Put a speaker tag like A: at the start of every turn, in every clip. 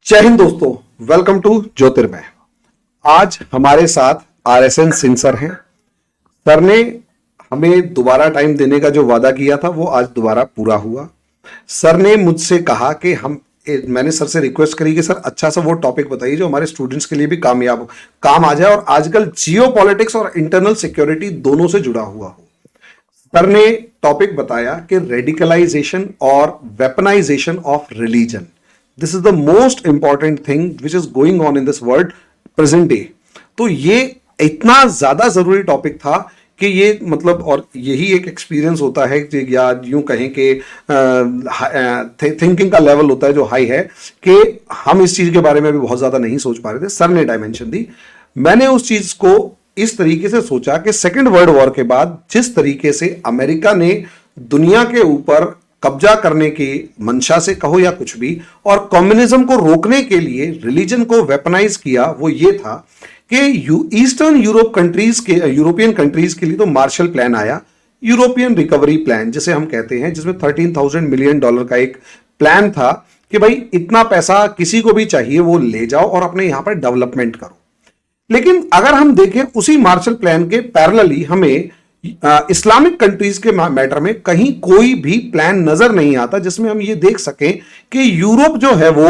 A: जय हिंद दोस्तों, welcome to ज्योतिर्मय। आज हमारे साथ RSN सिंह सर हैं। सर ने हमें दोबारा टाइम देने का जो वादा किया था वो आज दोबारा पूरा हुआ। सर ने मुझसे कहा कि मैंने सर से रिक्वेस्ट करी कि सर अच्छा सा वो टॉपिक बताइए जो हमारे स्टूडेंट्स के लिए भी काम आ जाए और आजकल जियो पॉलिटिक्स और इंटरनल सिक्योरिटी दोनों से जुड़ा हुआ हो। सर ने टॉपिक बताया कि रेडिकलाइजेशन और weaponisation of religion, this is the most important thing which is going on in this world present day. तो ये इतना ज्यादा जरूरी टॉपिक था कि ये मतलब, और यही एक एक्सपीरियंस होता है या यूं कहें कि थिंकिंग का लेवल होता है जो हाई है, कि हम इस चीज के बारे में भी बहुत ज्यादा नहीं सोच पा रहे थे। सर ने डायमेंशन दी, मैंने उस चीज को इस तरीके से सोचा कि सेकेंड वर्ल्ड वॉर के बाद जिस तरीके से अमेरिका ने दुनिया के ऊपर कब्जा करने की मंशा से कहो या कुछ भी, और कम्युनिज्म को रोकने के लिए रिलीजन को वेपनाइज किया, वो ये था कि ईस्टर्न यूरोप कंट्रीज के यूरोपियन कंट्रीज के लिए तो मार्शल प्लान आया, यूरोपियन रिकवरी प्लान जिसे हम कहते हैं, जिसमें $13,000 मिलियन का एक प्लान था कि भाई इतना पैसा किसी को भी चाहिए वो ले जाओ और अपने यहां पर डेवलपमेंट करो। लेकिन अगर हम देखें उसी मार्शल प्लान के पैरेलली हमें इस्लामिक कंट्रीज के मैटर में कहीं कोई भी प्लान नजर नहीं आता जिसमें हम ये देख सकें कि यूरोप जो है वो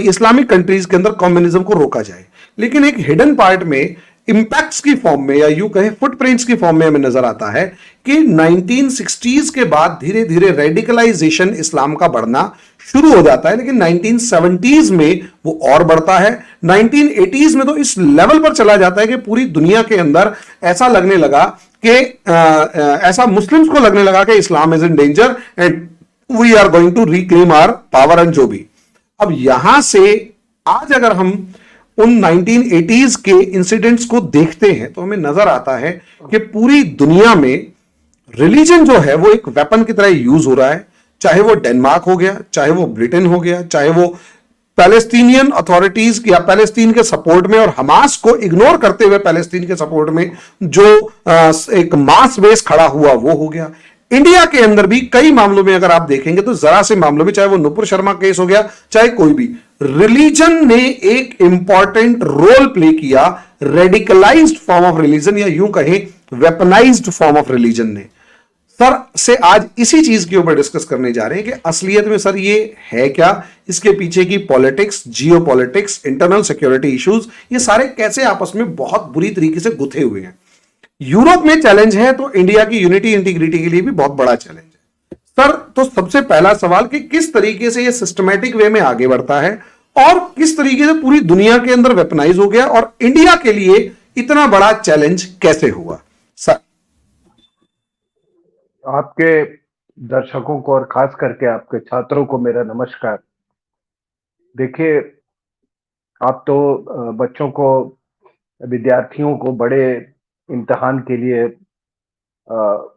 A: इस्लामिक कंट्रीज के अंदर कम्युनिज्म को रोका जाए। लेकिन एक हिडन पार्ट में इंपैक्ट्स की फॉर्म में या यूं कहें फुटप्रिंट्स की फॉर्म में हमें नजर आता है कि 1960s के बाद धीरे धीरे रेडिकलाइजेशन इस्लाम का बढ़ना शुरू हो जाता है, लेकिन 1970s में वो और बढ़ता है। 1980s में तो इस लेवल पर चला जाता है कि पूरी दुनिया के अंदर ऐसा लगने लगा कि ऐसा मुस्लिम्स को लगने लगा कि Islam is in danger and we are going to reclaim our power and जो भी। अब यहां से आज अगर हम उन 1980s के इंसिडेंट्स को देखते हैं तो हमें नजर आता है कि पूरी दुनिया में रिलीजन जो है वो एक वेपन की तरह यूज हो रहा है। चाहे वो डेनमार्क हो गया, चाहे वो ब्रिटेन हो गया, चाहे वो पैलेस्टीनियन अथॉरिटीज या पैलेस्टीन के सपोर्ट में और हमास को इग्नोर करते हुए पैलेस्टीन के सपोर्ट में जो एक मास बेस खड़ा हुआ वो हो गया। इंडिया के अंदर भी कई मामलों में अगर आप देखेंगे तो जरा से मामलों में, चाहे वो नुपुर शर्मा केस हो गया, चाहे कोई भी, रिलीजन ने एक इंपॉर्टेंट रोल प्ले किया, रेडिकलाइज्ड फॉर्म ऑफ रिलीजन या यूं कहें वेपनाइज्ड फॉर्म ऑफ रिलीजन ने। सर से आज इसी चीज के ऊपर डिस्कस करने जा रहे हैं कि असलियत में सर ये है क्या, इसके पीछे की पॉलिटिक्स, जियो पॉलिटिक्स, इंटरनल सिक्योरिटी इश्यूज, ये सारे कैसे आपस में बहुत बुरी तरीके से गुथे हुए हैं। यूरोप में चैलेंज है तो इंडिया की यूनिटी इंटीग्रिटी के लिए भी बहुत बड़ा चैलेंज है। सर तो सबसे पहला सवाल कि किस तरीके से ये सिस्टमैटिक वे में आगे बढ़ता है और किस तरीके से पूरी दुनिया के अंदर वेपनाइज हो गया और इंडिया के लिए इतना बड़ा चैलेंज कैसे हुआ सर?
B: आपके दर्शकों को और खास करके आपके छात्रों को मेरा नमस्कार। देखिए, आप तो बच्चों को, विद्यार्थियों को बड़े इम्तिहान के लिए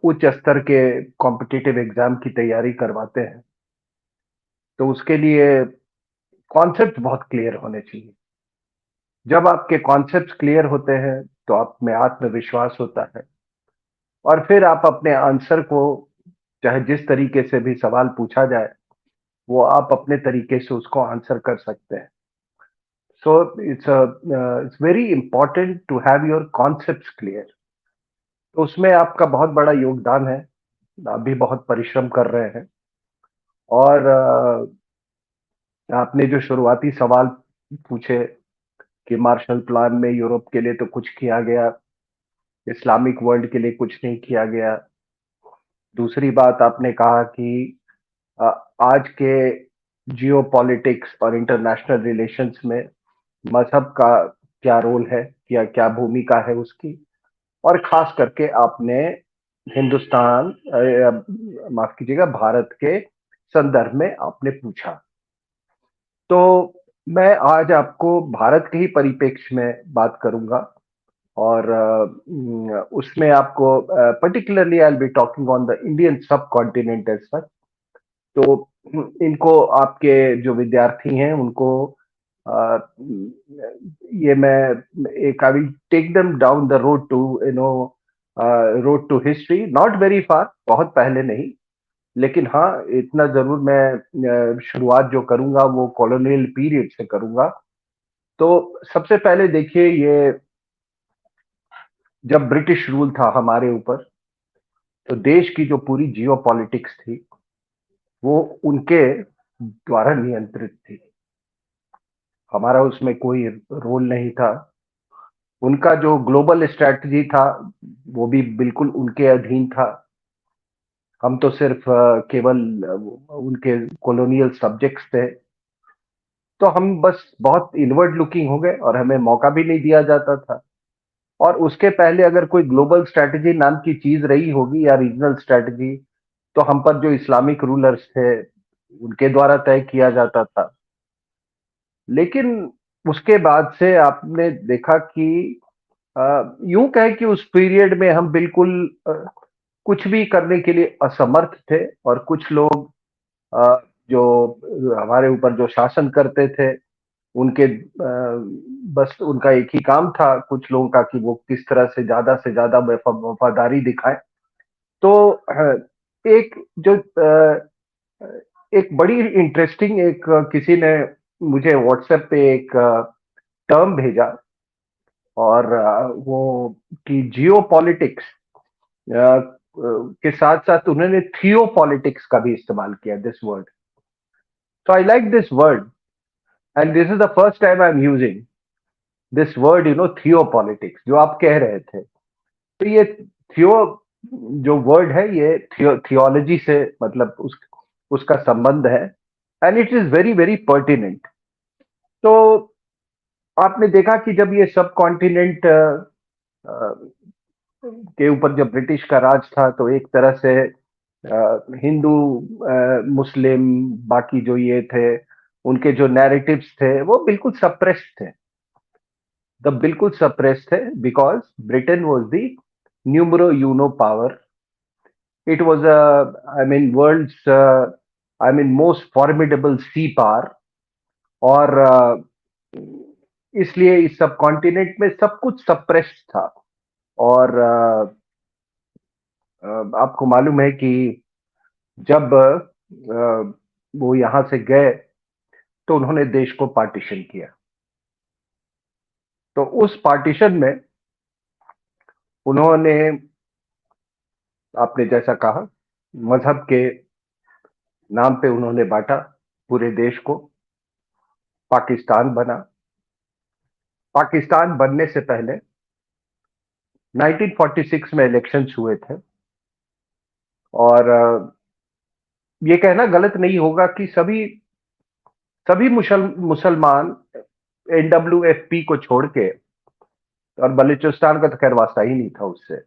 B: उच्च स्तर के कॉम्पिटिटिव एग्जाम की तैयारी करवाते हैं, तो उसके लिए कॉन्सेप्ट बहुत क्लियर होने चाहिए। जब आपके कॉन्सेप्ट क्लियर होते हैं तो आप में आत्मविश्वास होता है और फिर आप अपने आंसर को, चाहे जिस तरीके से भी सवाल पूछा जाए, वो आप अपने तरीके से उसको आंसर कर सकते हैं। So it's very important to have your concepts clear. तो उसमें आपका बहुत बड़ा योगदान है। आप भी बहुत परिश्रम कर रहे हैं और आपने जो शुरुआती सवाल पूछे कि मार्शल प्लान में यूरोप के लिए तो कुछ किया गया, इस्लामिक वर्ल्ड के लिए कुछ नहीं किया गया। दूसरी बात आपने कहा कि आज के जियोपॉलिटिक्स और इंटरनेशनल रिलेशंस में मजहब का क्या रोल है या क्या भूमिका है उसकी, और खास करके आपने हिंदुस्तान, माफ कीजिएगा, भारत के संदर्भ में आपने पूछा। तो मैं आज आपको भारत के ही परिप्रेक्ष्य में बात करूंगा और उसमें आपको particularly I will be talking on the Indian सब कॉन्टिनेंट एज सच। तो इनको, आपके जो विद्यार्थी हैं उनको ये मैं एक, I will take them down the road to road to history, not very far, बहुत पहले नहीं, लेकिन हाँ, इतना जरूर मैं शुरुआत जो करूंगा वो कॉलोनियल पीरियड से करूंगा। तो सबसे पहले देखिए, ये जब ब्रिटिश रूल था हमारे ऊपर, तो देश की जो पूरी जियो पॉलिटिक्स थी वो उनके द्वारा नियंत्रित थी। हमारा उसमें कोई रोल नहीं था। उनका जो ग्लोबल स्ट्रैटेजी था वो भी बिल्कुल उनके अधीन था। हम तो सिर्फ केवल उनके कॉलोनियल सब्जेक्ट्स थे। तो हम बस बहुत इनवर्ड लुकिंग हो गए और हमें मौका भी नहीं दिया जाता था। और उसके पहले अगर कोई ग्लोबल स्ट्रैटेजी नाम की चीज रही होगी या रीजनल स्ट्रैटेजी, तो हम पर जो इस्लामिक रूलर्स थे उनके द्वारा तय किया जाता था। लेकिन उसके बाद से आपने देखा कि यूं कहे कि उस पीरियड में हम बिल्कुल कुछ भी करने के लिए असमर्थ थे। और कुछ लोग जो हमारे ऊपर जो शासन करते थे उनके बस उनका एक ही काम था कुछ लोगों का कि वो किस तरह से ज्यादा वफादारी दिखाए। तो एक जो एक बड़ी इंटरेस्टिंग एक किसी ने मुझे व्हाट्सएप पे एक टर्म भेजा। और वो कि जियो पॉलिटिक्स के साथ साथ उन्होंने थियो पॉलिटिक्स का भी इस्तेमाल किया, this word. So I like this word, and this is the first time I'm using this word, theopolitics, जो आप कह रहे थे। तो ये थियो जो वर्ड है, ये थियोलॉजी से मतलब उसका संबंध है। And it is very very pertinent. तो आपने देखा कि जब ये सब कॉन्टिनेंट के ऊपर जब ब्रिटिश का राज था, तो एक तरह से हिंदू, मुस्लिम, बाकी जो ये थे, उनके जो नैरेटिव्स थे वो बिल्कुल सप्रेस्ड थे। द बिल्कुल सप्रेस्ड थे because Britain was the numero uno power. It was I mean world's I mean most formidable sea power. और इसलिए इस सब कॉन्टिनेंट में सब कुछ सप्रेस्ड था। और आपको मालूम है कि जब वो यहां से गए तो उन्होंने देश को पार्टीशन किया। तो उस पार्टीशन में उन्होंने, आपने जैसा कहा, मजहब के नाम पे उन्होंने बांटा पूरे देश को। पाकिस्तान बना। पाकिस्तान बनने से पहले 1946 में इलेक्शंस हुए थे। और ये कहना गलत नहीं होगा कि सभी सभी मुसलमान एनडब्ल्यूएफपी को छोड़ के, और बलूचिस्तान का तो खैर वास्ता ही नहीं था उससे,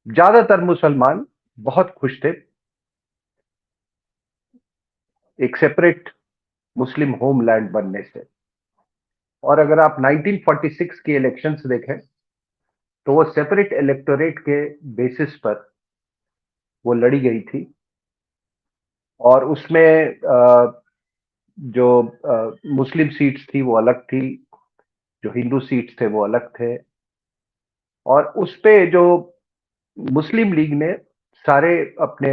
B: ज्यादातर मुसलमान बहुत खुश थे एक सेपरेट मुस्लिम होमलैंड बनने से। और अगर आप 1946 के इलेक्शंस देखें तो वो सेपरेट इलेक्टोरेट के बेसिस पर वो लड़ी गई थी। और उसमें जो मुस्लिम सीट्स थी वो अलग थी, जो हिंदू सीट्स थे वो अलग थे। और उस पे जो मुस्लिम लीग ने सारे अपने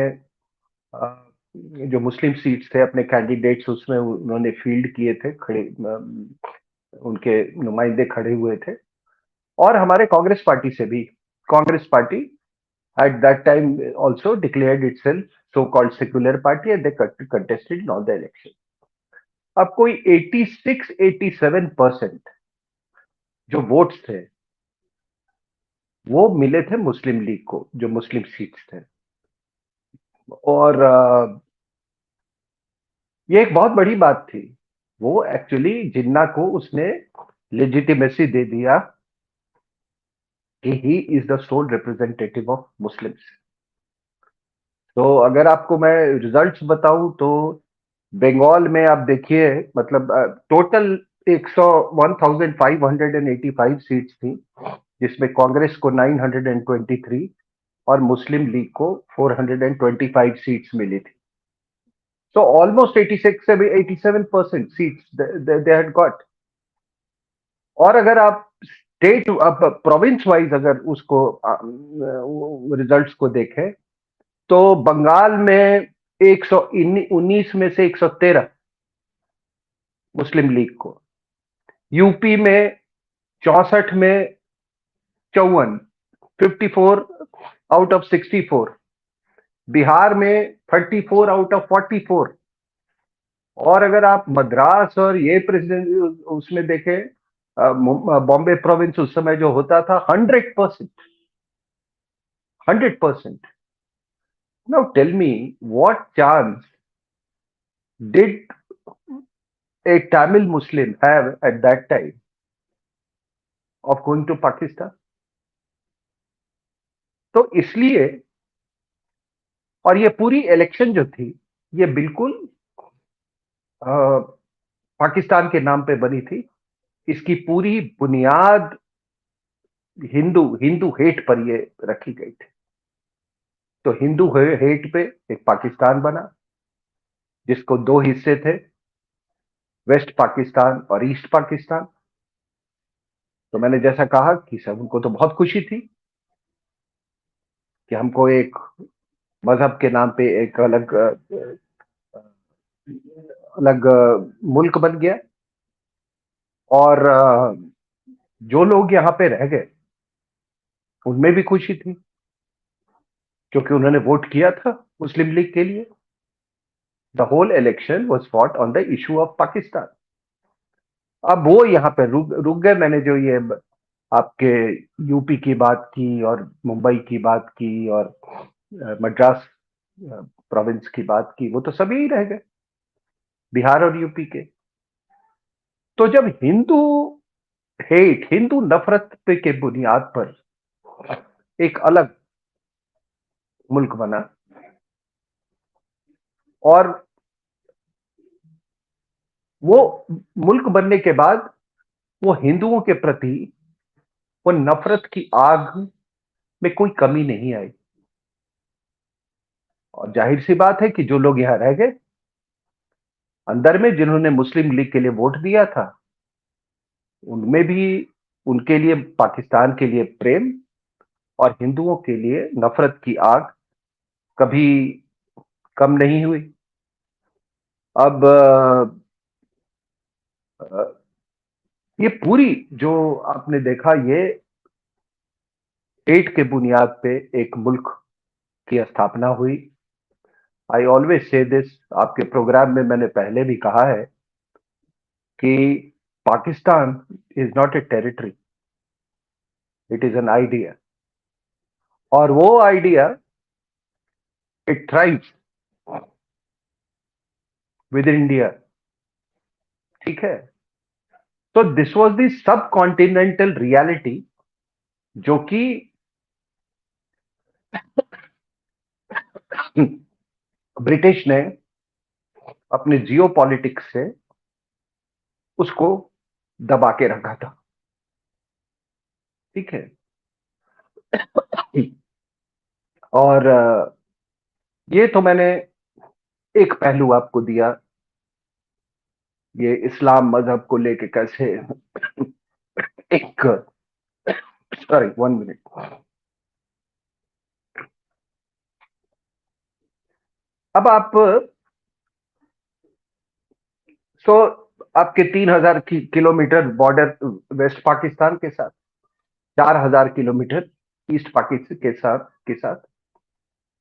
B: जो मुस्लिम सीट्स थे अपने कैंडिडेट्स उसमें उन्होंने फील्ड किए थे, खड़े उनके नुमाइंदे खड़े हुए थे। और हमारे कांग्रेस पार्टी से भी, Congress party at that time also declared itself so-called secular party and they contested in all the election. अब कोई 86-87% जो वोट्स थे वो मिले थे मुस्लिम लीग को, जो मुस्लिम सीट्स थे। और ये एक बहुत बड़ी बात थी। वो एक्चुअली जिन्ना को उसने लेजिटिमेसी दे दिया कि he is the sole representative of Muslims. तो अगर आपको मैं रिजल्ट्स बताऊं तो बंगाल में आप देखिए, मतलब टोटल 100 1585 सीट्स थी, जिसमें कांग्रेस को 923 और मुस्लिम लीग को 425 सीट्स मिली थी। So almost 86 से 87% सीट्स दे हैड गॉट। और अगर आप स्टेट, अब प्रोविंस वाइज अगर उसको रिजल्ट्स को देखें तो बंगाल में 119 में से 113 मुस्लिम लीग को, यूपी में 64 में 54, 54 आउट ऑफ 64, बिहार में 34 आउट ऑफ 44, और अगर आप मद्रास और ये प्रेसिडेंट उसमें देखें, बॉम्बे प्रोविंस उस समय जो होता था, 100%, 100%. Now tell me, what chance did a Tamil Muslim have at that time of going to Pakistan? तो इसलिए, और ये पूरी इलेक्शन जो थी, ये बिल्कुल अ, पाकिस्तान के नाम पे बनी थी. इसकी पूरी बुनियाद हिंदू हिंदू हेट पर ये रखी गई थी. तो हिंदू हेट पे एक पाकिस्तान बना, जिसको दो हिस्से थे, वेस्ट पाकिस्तान और ईस्ट पाकिस्तान. तो मैंने जैसा कहा कि सब उनको तो बहुत खुशी थी कि हमको एक मजहब के नाम पे एक अलग अलग मुल्क बन गया. और जो लोग यहाँ पे रह गए उनमें भी खुशी थी, क्योंकि उन्होंने वोट किया था मुस्लिम लीग के लिए. The whole election was fought on the issue of Pakistan. अब वो यहाँ पे रुक गए. मैंने जो ये आपके यूपी की बात की और मुंबई की बात की और मद्रास प्रोविंस की बात की, वो तो सभी ही रह गए, बिहार और यूपी के. तो जब हिंदू नफरत पे के बुनियाद पर एक अलग मुल्क बना, और वो मुल्क बनने के बाद वो हिंदुओं के प्रति वो नफरत की आग में कोई कमी नहीं आई. और जाहिर सी बात है कि जो लोग यहां रह गए अंदर में, जिन्होंने मुस्लिम लीग के लिए वोट दिया था, उनमें भी उनके लिए पाकिस्तान के लिए प्रेम और हिंदुओं के लिए नफरत की आग कभी कम नहीं हुई. अब ये पूरी जो आपने देखा, ये हेट के बुनियाद पे एक मुल्क की स्थापना हुई. आई ऑलवेज से दिस, आपके प्रोग्राम में मैंने पहले भी कहा है कि Pakistan is not a territory, it is an idea. और वो idea it thrives with in India. ठीक है. तो this was the sub continental reality, जो कि ब्रिटिश ने अपने जियो पॉलिटिक्स से उसको दबा के रखा था. ठीक है. और ये तो मैंने एक पहलू आपको दिया, ये इस्लाम मजहब को लेके कैसे एक, सॉरी 1 मिनट. अब आप सो आपके 3,000 किलोमीटर बॉर्डर वेस्ट पाकिस्तान के साथ, 4,000 किलोमीटर ईस्ट पाकिस्तान के साथ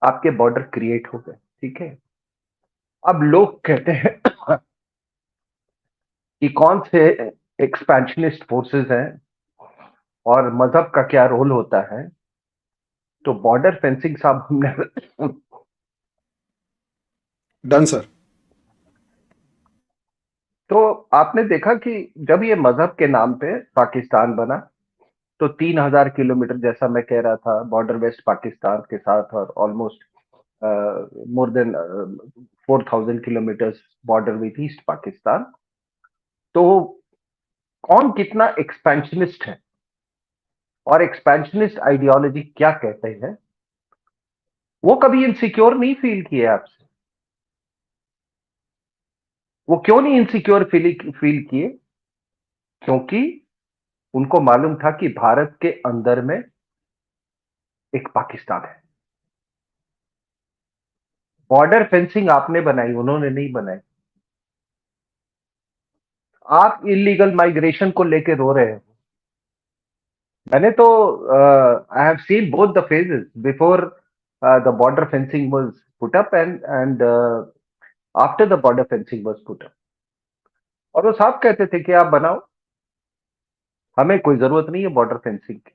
B: आपके बॉर्डर क्रिएट हो गए. ठीक है. अब लोग कहते हैं कि कौन से एक्सपेंशनिस्ट फोर्सेस हैं और मजहब का क्या रोल होता है. तो बॉर्डर फेंसिंग साहब हमने
A: डन सर.
B: तो आपने देखा कि जब ये मजहब के नाम पे पाकिस्तान बना, तो 3,000 किलोमीटर, जैसा मैं कह रहा था, बॉर्डर वेस्ट पाकिस्तान के साथ, और almost more than 4,000 kilometre border with east Pakistan. तो कौन कितना एक्सपेंशनिस्ट है और एक्सपेंशनिस्ट आइडियोलॉजी क्या कहते हैं, वो कभी इनसिक्योर नहीं फील किए आपसे. वो क्यों नहीं इनसिक्योर फील किए? क्योंकि उनको मालूम था कि भारत के अंदर में एक पाकिस्तान है. बॉर्डर फेंसिंग आपने बनाई, उन्होंने नहीं बनाई। आप इलीगल माइग्रेशन को लेके रो रहे हो। मैंने तो I have seen both the phases before the border fencing was put up and after the border fencing was put up. और वो साफ कहते थे कि आप बनाओ, हमें कोई जरूरत नहीं है बॉर्डर फेंसिंग की।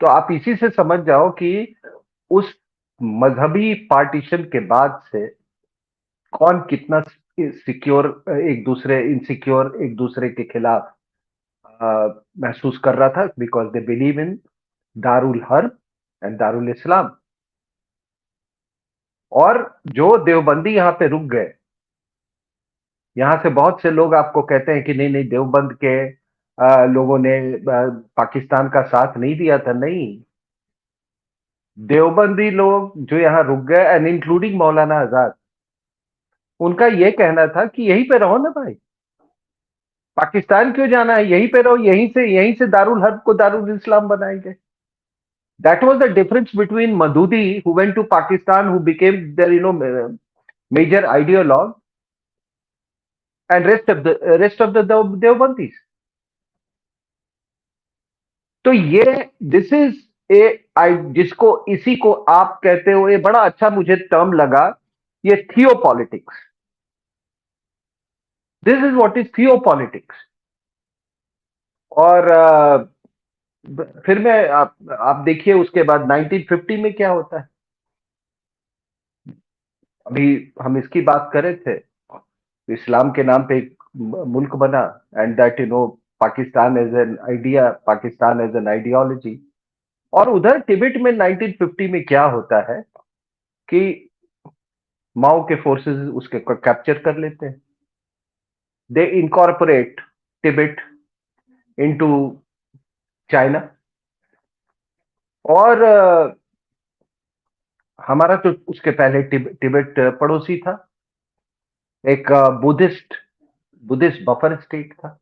B: तो आप इसी से समझ जाओ कि उस मजहबी पार्टीशन के बाद से कौन कितना सिक्योर, एक दूसरे इनसिक्योर, एक दूसरे के खिलाफ महसूस कर रहा था, बिकॉज दे बिलीव इन दारुल हर्ब एंड दारुल इस्लाम। और जो देवबंदी यहां पे रुक गए, यहां से बहुत से लोग आपको कहते हैं कि नहीं नहीं, देवबंद के लोगों ने पाकिस्तान का साथ नहीं दिया था। नहीं, देवबंदी लोग जो यहां रुक गए एंड इंक्लूडिंग मौलाना आजाद, उनका यह कहना था कि यहीं पे रहो ना भाई, पाकिस्तान क्यों जाना है, यहीं पे रहो, यहीं से दारुल हर्ब को दारुल इस्लाम बनाएंगे। That was the difference between Madudi, who went to Pakistan, who became their, major ideologue, and rest of the Deobandis. तो ये दिस इज ए आई जिसको इसी को आप कहते हो, ये बड़ा अच्छा मुझे टर्म लगा, ये theopolitics. This is what is theopolitics. और फिर मैं आप देखिए उसके बाद 1950 में क्या होता है। अभी हम इसकी बात कर रहे थे, इस्लाम के नाम पे एक मुल्क बना, and that Pakistan as an idea, Pakistan as an ideology. और उधर तिब्बत में 1950 में क्या होता है कि माओ के फोर्सेस उसके कैप्चर कर लेते हैं। दे इनकॉर्पोरेट तिब्बत इनटू चाइना। और हमारा तो उसके पहले तिब्बत पड़ोसी था, एक बुद्धिस्ट बुद्धिस्ट बफर स्टेट था,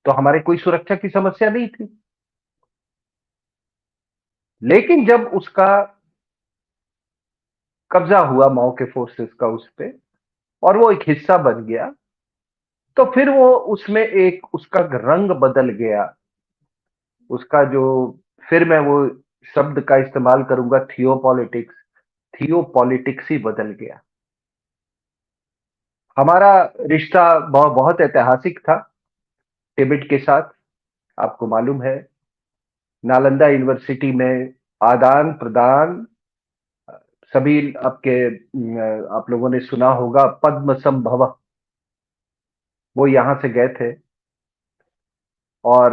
B: तो हमारे कोई सुरक्षा की समस्या नहीं थी। लेकिन जब उसका कब्जा हुआ माओ के फोर्सेस का उस पे, और वो एक हिस्सा बन गया, तो फिर वो उसमें एक उसका रंग बदल गया। उसका जो, फिर मैं वो शब्द का इस्तेमाल करूंगा, थियोपॉलिटिक्स। थियोपॉलिटिक्स ही बदल गया। हमारा रिश्ता बहुत ऐतिहासिक था तिब्बत के साथ। आपको मालूम है, नालंदा यूनिवर्सिटी में आदान प्रदान, सभी आप लोगों ने सुना होगा पद्म संभव, वो यहां से गए थे और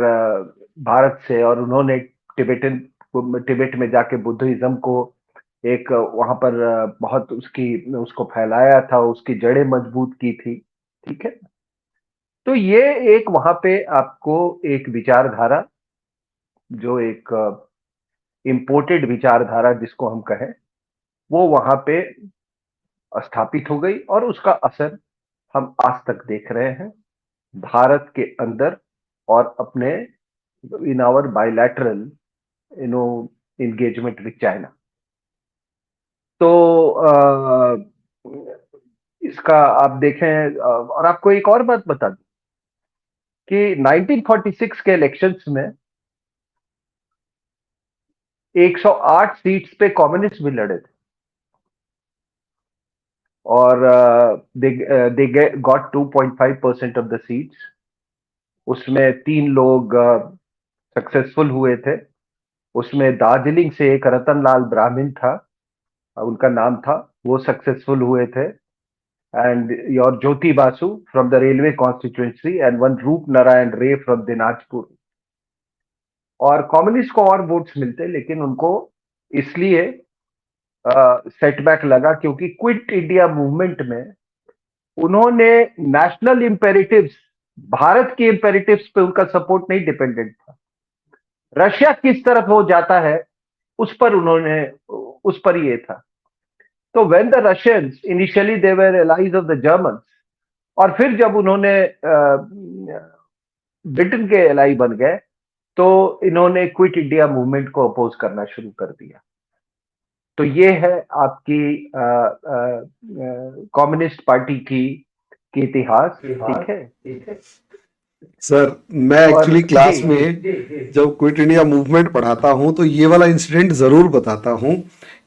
B: भारत से, और उन्होंने तिब्बत में जाके बुद्धिज्म को एक वहां पर बहुत उसको फैलाया था, उसकी जड़ें मजबूत की थी। ठीक है। तो ये एक वहां पे आपको एक विचारधारा, जो एक इंपोर्टेड विचारधारा जिसको हम कहें, वो वहां पे स्थापित हो गई, और उसका असर हम आज तक देख रहे हैं भारत के अंदर और अपने in our bilateral no engagement with China. तो इसका आप देखें, और आपको एक और बात बता दूं कि 1946 के इलेक्शंस में 108 सीट्स पे कम्युनिस्ट भी लड़े थे, और they got 2.5% of the seats. उसमें 3 लोग सक्सेसफुल हुए थे। उसमें दार्जिलिंग से एक रतन लाल ब्राह्मण था, उनका नाम था, वो सक्सेसफुल हुए थे। And your Jyoti Basu from the railway constituency, and one रूप नारायण रे फ्रॉम दिनाजपुर। और कम्युनिस्ट को और वोट्स मिलते, लेकिन उनको इसलिए सेटबैक लगा क्योंकि क्विट इंडिया मूवमेंट में उन्होंने नेशनल इंपेरेटिव्स, भारत के इंपेरेटिव्स पे उनका सपोर्ट नहीं डिपेंडेंट था। रशिया किस तरफ हो जाता है उस पर ये था। तो when the Russians initially they were allies of the Germans, और फिर जब उन्होंने ब्रिटेन के एलाई बन गए, तो इन्होंने क्विट इंडिया मूवमेंट को अपोज करना शुरू कर दिया। तो ये है आपकी कम्युनिस्ट पार्टी की इतिहास, ठीक है।
A: सर, मैं
B: और
A: एक्चुअली
B: जी
A: क्लास में जब क्विट इंडिया मूवमेंट पढ़ाता हूं तो ये वाला इंसिडेंट जरूर बताता हूं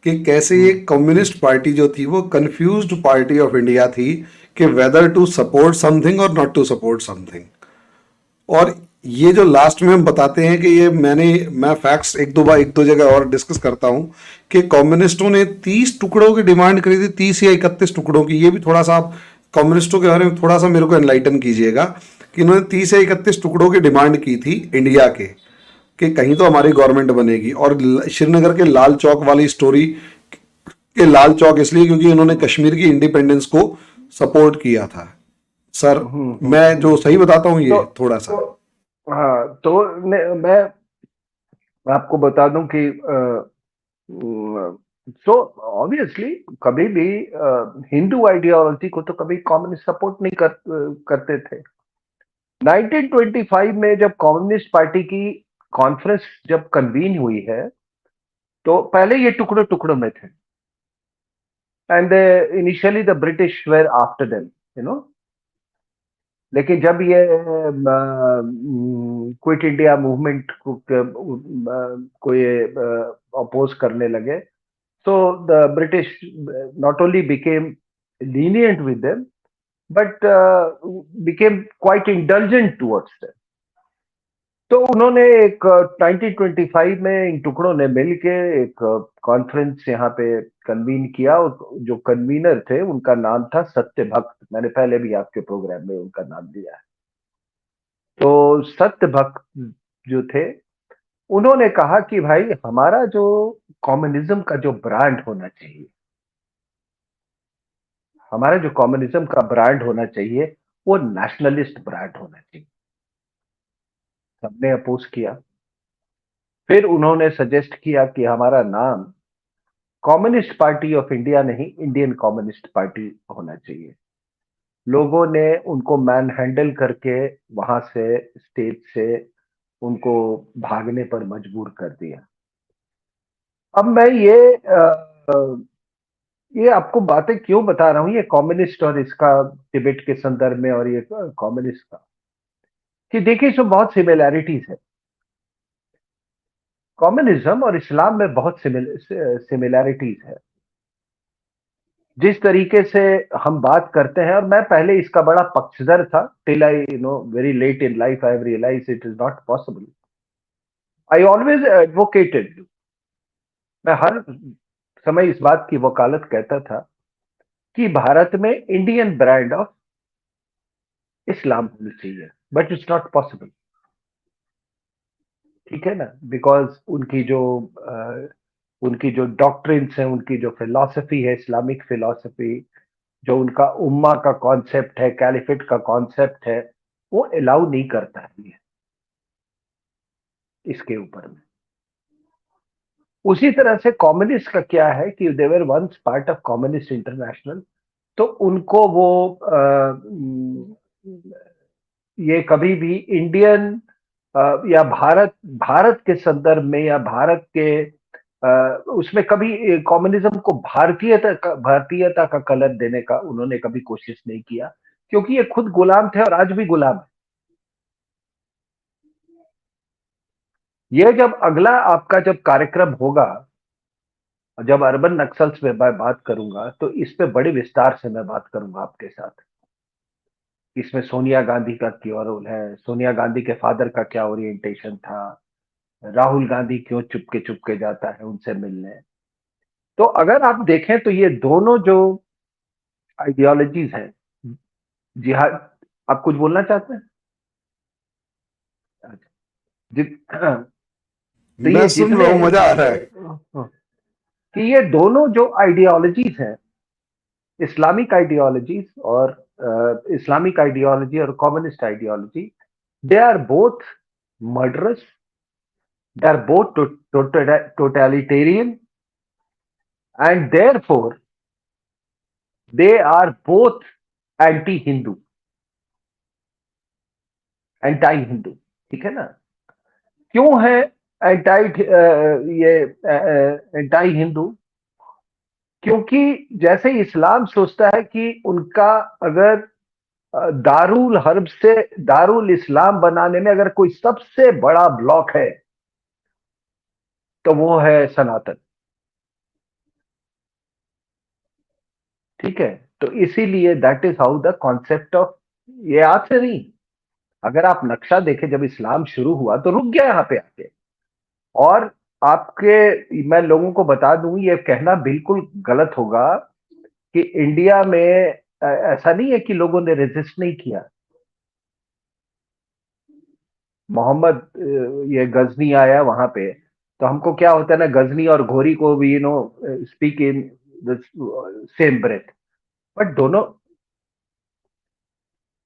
A: कि कैसे ये कम्युनिस्ट पार्टी जो थी वो कंफ्यूज्ड पार्टी ऑफ इंडिया थी कि वेदर टू सपोर्ट समथिंग और नॉट टू सपोर्ट समथिंग। और ये जो लास्ट में हम बताते हैं कि ये मैं फैक्ट्स एक दो जगह और डिस्कस करता हूं कि कम्युनिस्टों ने 30 टुकड़ों की डिमांड करी थी, 30 या 31 टुकड़ों की। ये भी थोड़ा सा आप कम्युनिस्टों के बारे में थोड़ा सा मेरे को एनलाइटन कीजिएगा कि इन्होंने 30 या 31 टुकड़ों की डिमांड की थी इंडिया के कि कहीं तो हमारी गवर्नमेंट बनेगी। और श्रीनगर के लाल चौक वाली स्टोरी के लाल चौक इसलिए क्योंकि उन्होंने कश्मीर की इंडिपेंडेंस को सपोर्ट किया था। सर, मैं जो सही बताता हूँ
B: तो
A: ये थोड़ा सा।
B: हाँ, तो मैं आपको बता दूं कि सो ऑब्वियसली कभी भी हिंदू आइडियोलॉजी को तो कभी कम्युनिस्ट सपोर्ट नहीं करते थे। 1925 में जब कम्युनिस्ट पार्टी की कॉन्फ्रेंस जब कन्वीन हुई है, तो पहले ये टुकड़ों टुकड़ों में थे, and initially the British were after them, you know. लेकिन जब ये क्विट इंडिया मूवमेंट को ये अपोज करने लगे, so the British not only became lenient with them, but became quite indulgent towards them. तो उन्होंने एक 1925 में इन टुकड़ों ने मिलके एक कॉन्फ्रेंस यहाँ पे कन्वीन किया, और जो कन्वीनर थे उनका नाम था सत्य भक्त। मैंने पहले भी आपके प्रोग्राम में उनका नाम दिया है। तो सत्य भक्त जो थे, उन्होंने कहा कि भाई हमारा जो कम्युनिज्म का जो ब्रांड होना चाहिए, हमारा जो कम्युनिज्म का ब्रांड होना चाहिए, वो नेशनलिस्ट ब्रांड होना चाहिए। सबने अपोज किया। फिर उन्होंने सजेस्ट किया कि हमारा नाम कम्युनिस्ट पार्टी ऑफ इंडिया नहीं, इंडियन कम्युनिस्ट पार्टी होना चाहिए। लोगों ने उनको मैन हैंडल करके वहां से, स्टेज से उनको भागने पर मजबूर कर दिया। अब मैं ये आपको बातें क्यों बता रहा हूं, ये कम्युनिस्ट और इसका डिबेट के संदर्भ में, और ये कम्युनिस्ट का, कि देखिए इसमें बहुत सिमिलैरिटीज है। कम्युनिज्म और इस्लाम में बहुत सिमिलैरिटीज है। जिस तरीके से हम बात करते हैं, और मैं पहले इसका बड़ा पक्षधर था, till I very late in life I have realised it is not possible. I always advocated, मैं हर समय इस बात की वकालत कहता था कि भारत में इंडियन ब्रांड ऑफ इस्लाम होनी चाहिए, बट इट्स नॉट पॉसिबल। ठीक है ना, बिकॉज उनकी जो डॉक्ट्रिन्स हैं, उनकी जो फिलॉसफी है, इस्लामिक फिलॉसफी, जो उनका उम्मा का कॉन्सेप्ट है, कैलिफेट का कॉन्सेप्ट है, वो अलाउ नहीं करता है ये इसके ऊपर में। उसी तरह से कम्युनिस्ट का क्या है कि they were once part of communist international, तो उनको वो ये कभी भी इंडियन या भारत के संदर्भ में, या भारत के उसमें कभी कम्युनिज्म को भारतीयता का कलर देने का उन्होंने कभी कोशिश नहीं किया, क्योंकि ये खुद गुलाम थे और आज भी गुलाम है। ये जब अगला आपका जब कार्यक्रम होगा, जब अर्बन नक्सल्स पे मैं बात करूंगा, तो इस पे बड़े विस्तार से मैं बात करूंगा आपके साथ। इसमें सोनिया गांधी का क्या रोल है, सोनिया गांधी के फादर का क्या ओरिएंटेशन था, राहुल गांधी क्यों चुपके चुपके जाता है उनसे मिलने। तो अगर आप देखें तो ये दोनों जो आइडियोलॉजीज हैं, जिहाद, आप कुछ बोलना चाहते हैं? अच्छा, तो
A: मैं
B: ये
A: सुन रहा
B: जितने
A: हूँ, मजा आ रहा है।
B: कि ये दोनों जो आइडियोलॉजीज हैं, इस्लामिक आइडियोलॉजीज और इस्लामिक आइडियोलॉजी और communist ideology, they are both murderous, they are both totalitarian, and therefore they are both anti Hindu, anti Hindu. ठीक है ना। क्यों है एंटाई ये एंटाई हिंदू? क्योंकि जैसे इस्लाम सोचता है कि उनका अगर दारुल हर्ब से दारुल इस्लाम बनाने में अगर कोई सबसे बड़ा ब्लॉक है तो वो है सनातन। ठीक है, तो इसीलिए that is how the concept of, ये आज से नहीं, अगर आप नक्शा देखें जब इस्लाम शुरू हुआ तो रुक गया यहाँ पे आके। और आपके, मैं लोगों को बता दूं, ये कहना बिल्कुल गलत होगा कि इंडिया में ऐसा नहीं है कि लोगों ने रेजिस्ट नहीं किया। मोहम्मद ये गजनी आया वहां पे, तो हमको क्या होता है ना, गजनी और घोरी को भी speak in the same breath. But दोनों,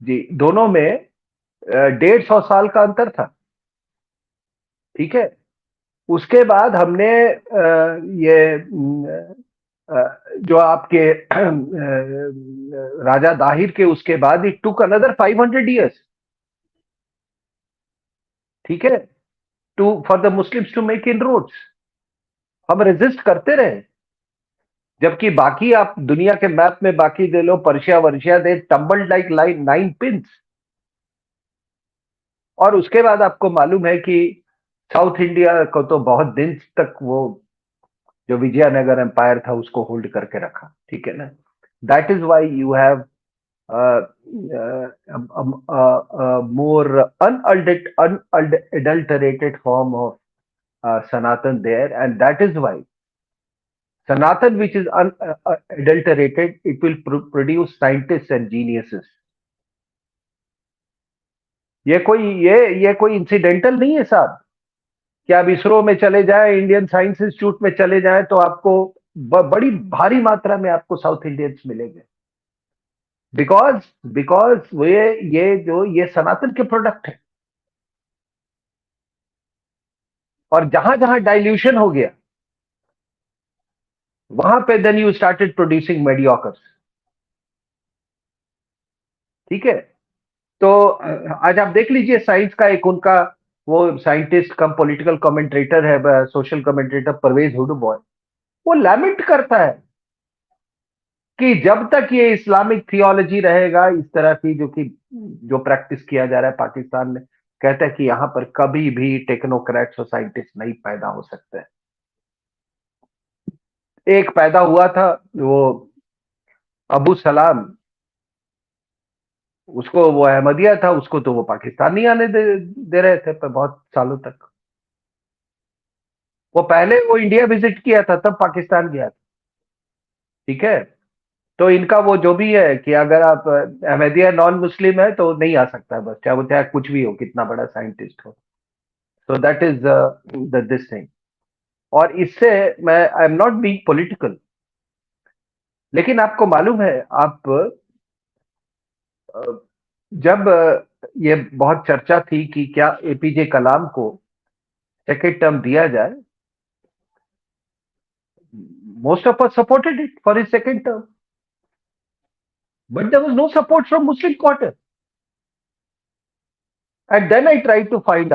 B: जी, दोनों में 150 साल का अंतर था। ठीक है, उसके बाद हमने ये जो आपके राजा दाहिर के उसके बाद इट टुक अनदर 500 years। ठीक है, to for the Muslims to make inroads. हम रेजिस्ट करते रहे, जबकि बाकी आप दुनिया के मैप में बाकी दे लो, पर्शिया वर्शिया, दे टम्बल्ड लाइक लाइन 9 पिंस। और उसके बाद आपको मालूम है कि साउथ इंडिया को तो बहुत दिन तक वो जो विजयनगर एम्पायर था उसको होल्ड करके रखा। ठीक है ना, that is why you have more unadulterated form of Sanatan there, and that is why Sanatan, which is unadulterated, it will produce scientists and geniuses. ये कोई इंसिडेंटल नहीं है साहब कि आप इसरो में चले जाएं, इंडियन साइंस इंस्टीट्यूट में चले जाएं तो आपको बड़ी भारी मात्रा में आपको साउथ इंडियंस मिलेंगे। बिकॉज बिकॉज ये सनातन के प्रोडक्ट है। और जहां जहां डाइल्यूशन हो गया वहां पे देन यू स्टार्टेड प्रोड्यूसिंग मेडियोकर्स। ठीक है, तो आज आप देख लीजिए साइंस का एक उनका वो साइंटिस्ट कम पॉलिटिकल कमेंटेटर है, सोशल कमेंटेटर परवेज हुडू, वो लैमेंट करता है कि जब तक ये इस्लामिक थियोलॉजी रहेगा इस तरह की जो प्रैक्टिस किया जा रहा है पाकिस्तान में, कहता है कि यहां पर कभी भी टेक्नोक्रेट्स और साइंटिस्ट नहीं पैदा हो सकते। एक पैदा हुआ था वो अबू सलाम, उसको वो अहमदिया था, उसको तो वो पाकिस्तान नहीं आने दे रहे थे पर बहुत सालों तक। वो पहले वो इंडिया विजिट किया था तब पाकिस्तान गया था। ठीक है, तो इनका वो जो भी है कि अगर आप अहमदिया नॉन मुस्लिम है तो नहीं आ सकता, बस चाहे वो चाहे कुछ भी हो, कितना बड़ा साइंटिस्ट हो। तो दैट इज दिस थिंग। और इससे मैं I am not being political, लेकिन आपको मालूम है, आप जब ये बहुत चर्चा थी कि क्या एपीजे कलाम को सेकेंड टर्म दिया जाए, most of us supported it for his second term, but there was no support from Muslim quarter. And then I tried to find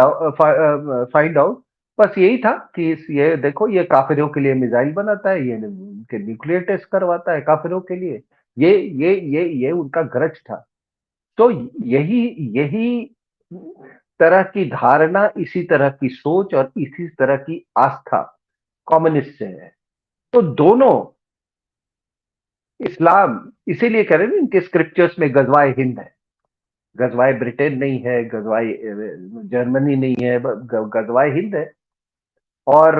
B: out, बस यही था कि ये देखो, ये काफिरों के लिए मिसाइल बनाता है, ये उनके न्यूक्लियर टेस्ट करवाता है काफिरों के लिए, ये उनका गरज था। तो यही यही तरह की धारणा, इसी तरह की सोच और इसी तरह की आस्था कम्युनिस्ट से है। तो दोनों इस्लाम, इसीलिए कह रहे हैं इनके स्क्रिप्चर्स में गजवाए हिंद है, गजवाए ब्रिटेन नहीं है, गजवाए जर्मनी नहीं है, गजवाए हिंद है। और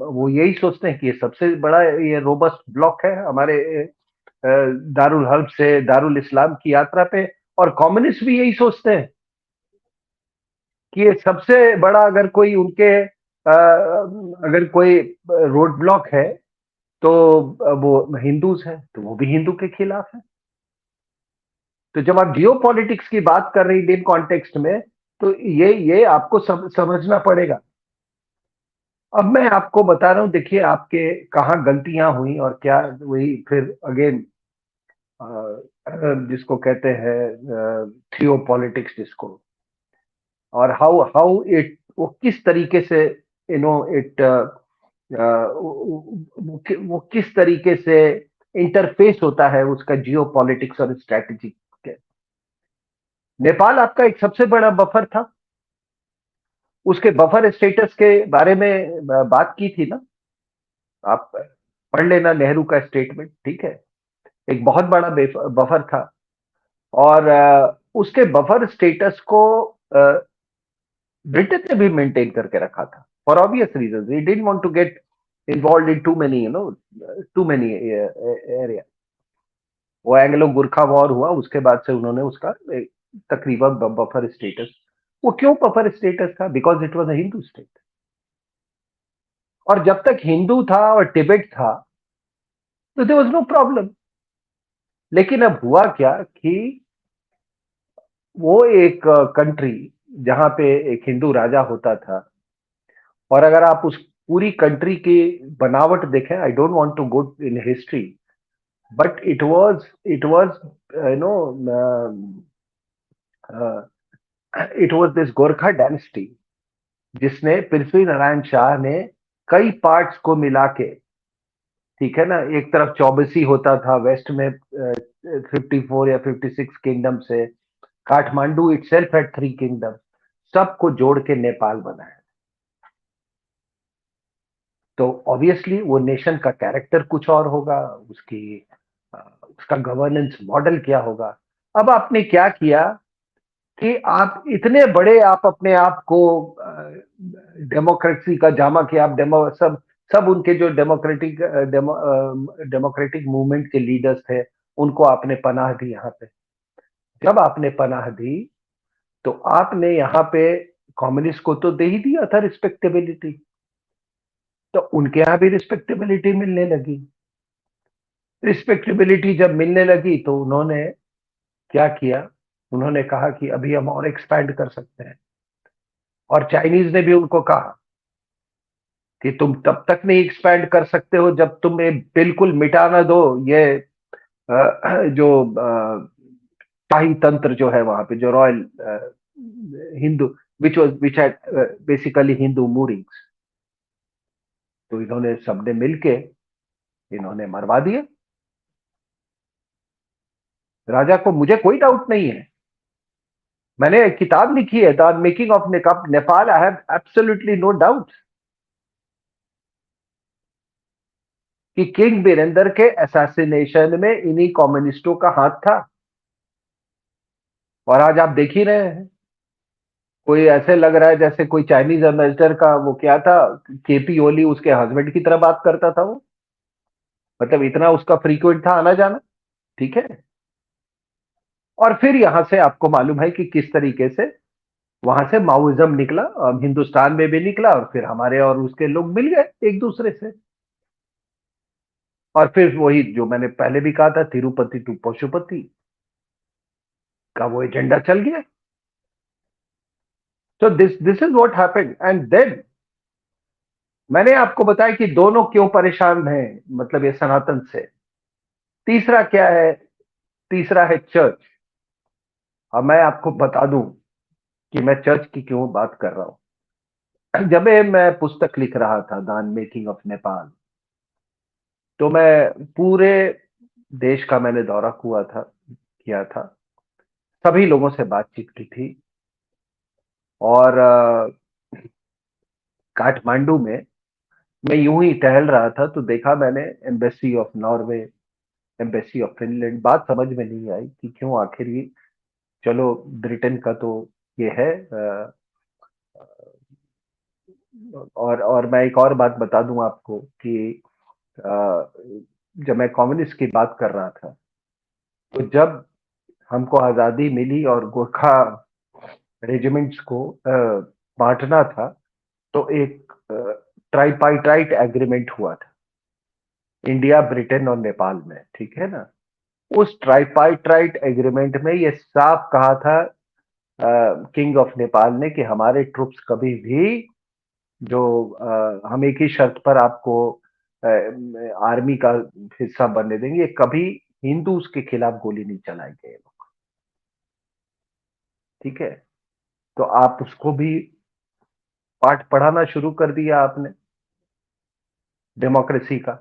B: वो यही सोचते हैं कि ये सबसे बड़ा ये रोबस्ट ब्लॉक है हमारे दारुल हर्ब से दारुल इस्लाम की यात्रा पे। और कम्युनिस्ट भी यही सोचते हैं कि ये सबसे बड़ा, अगर कोई उनके अगर कोई रोड ब्लॉक है तो वो हिंदूज है, तो वो भी हिंदू के खिलाफ है। तो जब आप जियो पॉलिटिक्स की बात कर रहे हैं इंडियन कॉन्टेक्स्ट में, तो ये आपको समझना पड़ेगा। अब मैं आपको बता रहा हूं, देखिए आपके कहाँ गलतियां हुई और क्या, वही फिर अगेन जिसको कहते हैं थियो पॉलिटिक्स, जिसको और हाउ इट, वो किस तरीके से यू नो इट वो किस तरीके से इंटरफेस होता है उसका जियो पॉलिटिक्स और स्ट्रैटेजी के। नेपाल आपका एक सबसे बड़ा बफर था, उसके बफर स्टेटस के बारे में बात की थी ना, आप पढ़ लेना नेहरू का स्टेटमेंट, ठीक है। एक बहुत बड़ा बफर था, और उसके बफर स्टेटस को ब्रिटेन ने भी मेंटेन करके रखा था for obvious reason, he didn't want to get involve in too many too many area. वो एंग्लो गुरखा वॉर हुआ, उसके बाद से उन्होंने उसका तकरीबन बफर स्टेटस, वो क्यों बफर स्टेटस था? Because it was a Hindu state, और जब तक हिंदू था और तिब्बत था तो देयर वाज नो प्रॉब्लम। लेकिन अब हुआ क्या कि वो एक कंट्री जहां पे एक हिंदू राजा होता था, और अगर आप उस पूरी कंट्री की बनावट देखें, I don't want to go in history, but it was you know it was this Gorkha dynasty जिसने पृथ्वी नारायण शाह ने कई पार्ट्स को मिला के, ठीक है ना, एक तरफ चौबीसी होता था, वेस्ट में 54 या 56 किंगडम से, काठमांडू इटसेल्फ हैड 3 किंगडम, सबको जोड़ के नेपाल बनाया। तो ऑब्वियसली वो नेशन का कैरेक्टर कुछ और होगा, उसकी उसका गवर्नेंस मॉडल क्या होगा। अब आपने क्या किया कि आप इतने बड़े, आप अपने आप को डेमोक्रेसी का जामा, कि आप डेमो सब सब उनके जो डेमोक्रेटिक मूवमेंट के लीडर्स थे उनको आपने पनाह दी यहाँ पे। जब आपने पनाह दी तो आपने यहाँ पे कम्युनिस्ट को तो दे ही दिया था रिस्पेक्टेबिलिटी, तो उनके यहाँ भी रिस्पेक्टेबिलिटी मिलने लगी। रिस्पेक्टेबिलिटी जब मिलने लगी तो उन्होंने क्या किया, उन्होंने कहा कि अभी हम और एक्सपैंड कर सकते हैं, और चाइनीज ने भी उनको कहा कि तुम तब तक नहीं एक्सपैंड कर सकते हो जब तुम ये बिल्कुल मिटा ना दो ये जो शाही तंत्र जो है वहां पे, जो royal Hindu, which had basically Hindu moorings. तो इन्होंने सबने मिलके इन्होंने मरवा दिया राजा को। मुझे कोई डाउट नहीं है, मैंने एक किताब लिखी है, the making of Nepal, I have absolutely no doubt कि किंग बीरेंद्र के असैसिनेशन में इन्हीं कम्युनिस्टों का हाथ था। और आज आप देख ही रहे हैं, कोई ऐसे लग रहा है जैसे कोई चाइनीज एम्बेसडर का वो क्या था, केपी ओली, उसके हस्बैंड की तरह बात करता था वो, मतलब इतना उसका फ्रीक्वेंट था आना जाना, ठीक है। और फिर यहां से आपको मालूम है कि किस तरीके से वहां से माओइज्म निकला, हिंदुस्तान में भी निकला, और फिर हमारे और उसके लोग मिल गए एक दूसरे से। और फिर वही जो मैंने पहले भी कहा था, तिरुपति टू पशुपति का वो एजेंडा चल गया। तो this is what happened, and then मैंने आपको बताया कि दोनों क्यों परेशान हैं, मतलब ये सनातन से। तीसरा क्या है? तीसरा है चर्च। अब मैं आपको बता दूं कि मैं चर्च की क्यों बात कर रहा हूं। जब मैं पुस्तक लिख रहा था, द मेकिंग ऑफ नेपाल, तो मैं पूरे देश का मैंने दौरा किया था, सभी लोगों से बातचीत की थी, और काठमांडू में मैं यूं ही टहल रहा था तो देखा मैंने embassy of Norway, embassy of Finland. बात समझ में नहीं आई कि क्यों आखिर ये, चलो ब्रिटेन का तो ये है। और मैं एक और बात बता दूं आपको कि अ, जब मैं कम्युनिस्ट की बात कर रहा था, तो जब हमको आजादी मिली और गोरखा रेजिमेंट्स को बांटना था, तो एक ट्राइपाइट्राइट एग्रीमेंट हुआ था इंडिया, ब्रिटेन और नेपाल में, ठीक है ना। उस ट्राइपाइट्राइट एग्रीमेंट में ये साफ कहा था किंग ऑफ नेपाल ने कि हमारे ट्रुप्स कभी भी जो हम एक ही शर्त पर आपको आर्मी का हिस्सा बनने देंगे, कभी हिंदूज के खिलाफ गोली नहीं चलाएंगे ये लोग, ठीक है। तो आप उसको भी पाठ पढ़ाना शुरू कर दिया आपने डेमोक्रेसी का।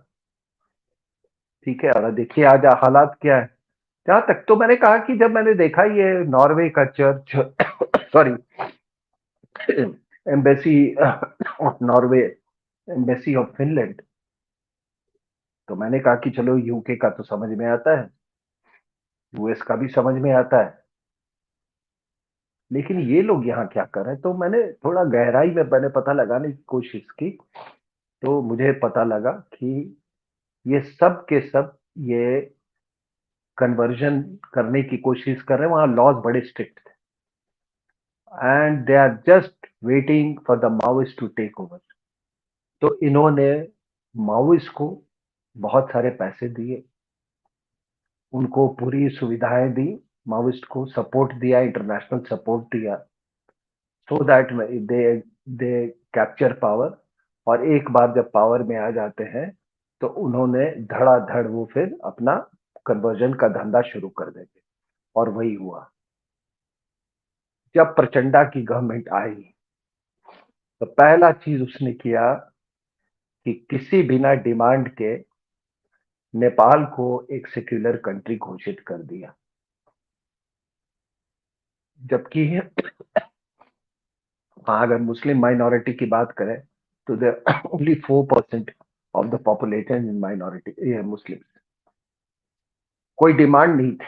B: ठीक है, और देखिए आज हालात क्या है। जहां तक तो मैंने कहा कि जब मैंने देखा ये नॉर्वे का church sorry embassy of Norway, embassy of Finland, तो मैंने कहा कि चलो यूके का तो समझ में आता है, यूएस का भी समझ में आता है, लेकिन ये लोग यहाँ क्या कर रहे हैं। तो मैंने थोड़ा गहराई में मैंने पता लगाने की कोशिश की, तो मुझे पता लगा कि ये सब के सब ये कन्वर्जन करने की कोशिश कर रहे हैं। वहां लॉज बड़े स्ट्रिक्ट थे and they are just waiting for the Maoist to take over. तो इन्होंने माओइस्ट को बहुत सारे पैसे दिए, उनको पूरी सुविधाएं दी, माओइस्ट को सपोर्ट दिया, इंटरनेशनल सपोर्ट दिया, so that they they capture power. और एक बार जब पावर में आ जाते हैं तो उन्होंने धड़ाधड़ वो फिर अपना कन्वर्जन का धंधा शुरू कर देंगे। और वही हुआ। जब प्रचंडा की गवर्नमेंट आई तो पहला चीज उसने किया कि किसी बिना डिमांड के नेपाल को एक सेक्युलर कंट्री घोषित कर दिया, जबकि हाँ, अगर मुस्लिम माइनॉरिटी की बात करें तो there only 4% of the population in minority, ये मुस्लिम। कोई डिमांड नहीं थी।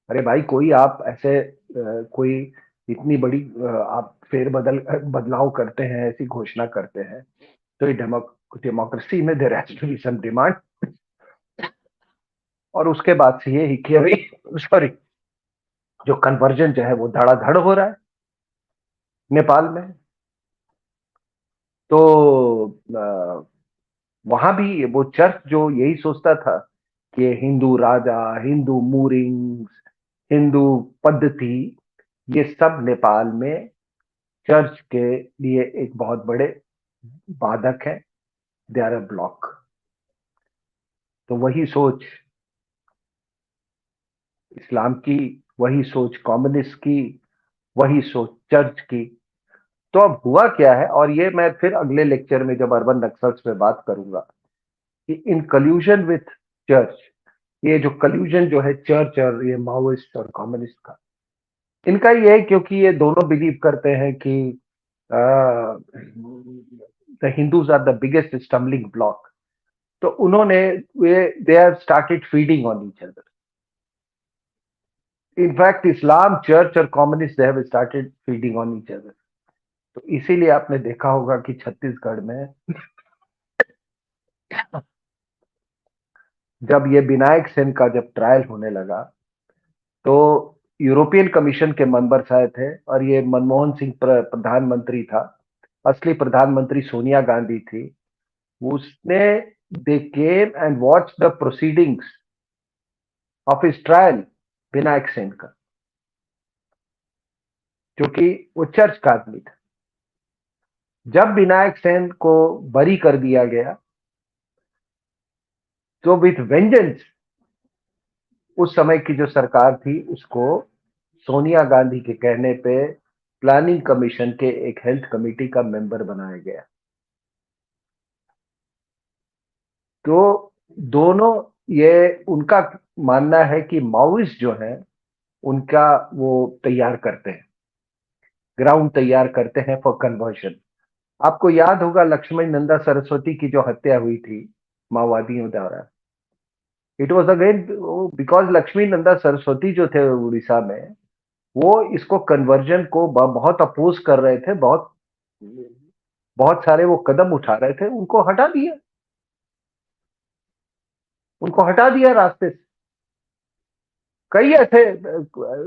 B: अरे भाई, कोई आप ऐसे कोई इतनी बड़ी आप बदलाव करते हैं, ऐसी घोषणा करते हैं, तो ये डेमोक्रेसी में there has to be some demand. और उसके बाद से ये ही कि अभी सॉरी, जो कन्वर्जन जो है वो धड़ाधड़ हो रहा है नेपाल में। तो वहां भी वो चर्च जो यही सोचता था कि हिंदू राजा, हिंदू मूरिंग्स, हिंदू पद्धति, ये सब नेपाल में चर्च के लिए एक बहुत बड़े बाधक है, दे आर अ ब्लॉक। तो वही सोच इस्लाम की, वही सोच कम्युनिस्ट की, वही सोच चर्च की। तो अब हुआ क्या है, और ये मैं फिर अगले लेक्चर में जब अर्बन नक्सल्स में बात करूंगा कि इन कल्यूजन विथ चर्च, ये जो कल्यूजन जो है चर्च और ये माओइस्ट और कम्युनिस्ट का, इनका ये है क्योंकि ये दोनों बिलीव करते हैं कि the Hindus are the biggest stumbling block. तो उन्होंने they have started feeding on each other. In fact Islam, church और communist they have started feeding on each other. तो इसीलिए आपने देखा होगा कि छत्तीसगढ़ में जब ये विनायक सेन का जब ट्रायल होने लगा तो यूरोपियन कमीशन के मेंबर्स आए थे, और ये मनमोहन सिंह प्रधानमंत्री था, असली प्रधानमंत्री सोनिया गांधी थी। उसने they came and watch the proceedings of his trial, Vinayak Sen का, क्योंकि वो चर्च का आदमी था। जब विनायक सेन को बरी कर दिया गया तो विथ वेंजेंस उस समय की जो सरकार थी उसको सोनिया गांधी के कहने पे प्लानिंग कमीशन के एक हेल्थ कमेटी का मेंबर बनाया गया। तो दोनों, ये उनका मानना है कि माओइस्ट जो है उनका वो तैयार करते हैं, ग्राउंड तैयार करते हैं फॉर कन्वर्जन। आपको याद होगा लक्ष्मण नंदा सरस्वती की जो हत्या हुई थी माओवादियों द्वारा, it was again because Lakshmi Nanda Saraswati जो थे उड़ीसा में, वो इसको कन्वर्जन को बहुत अपोज कर रहे थे, बहुत बहुत सारे वो कदम उठा रहे थे, उनको हटा दिया रास्ते से। कई ऐसे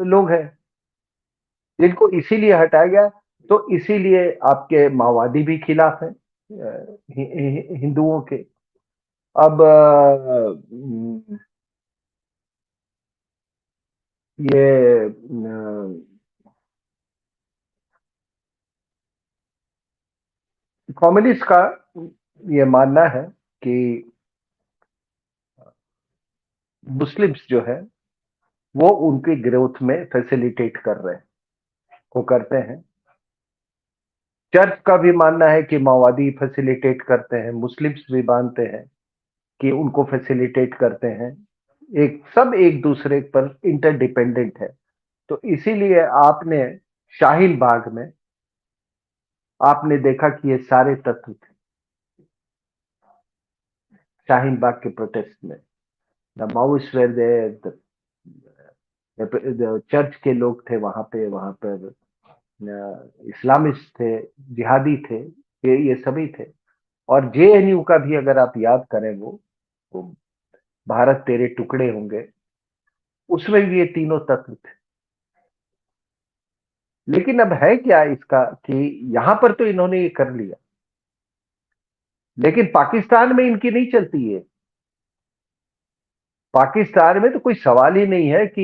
B: लोग हैं जिनको इसीलिए हटाया गया। तो इसीलिए आपके माओवादी भी खिलाफ है हिंदुओं के। अब ये कम्युनिस्ट का ये मानना है कि मुस्लिम्स जो है वो उनके ग्रोथ में फैसिलिटेट कर रहे हैं। को करते हैं। चर्च का भी मानना है कि माओवादी फैसिलिटेट करते हैं, मुस्लिम्स भी मानते हैं कि उनको फैसिलिटेट करते हैं। सब एक दूसरे पर इंटरडिपेंडेंट है। तो इसीलिए आपने शाहीन बाग में आपने देखा कि ये सारे तत्व थे शाहीन बाग के प्रोटेस्ट में। The Maoist were there, church के लोग थे वहां पर इस्लामिस्ट थे, जिहादी थे, ये सभी थे। और जेएनयू का भी अगर आप याद करें, वो भारत तेरे टुकड़े होंगे, उसमें भी ये तीनों तत्व थे। लेकिन अब है क्या इसका कि यहां पर तो इन्होंने ये कर लिया, लेकिन पाकिस्तान में इनकी नहीं चलती है। पाकिस्तान में तो कोई सवाल ही नहीं है कि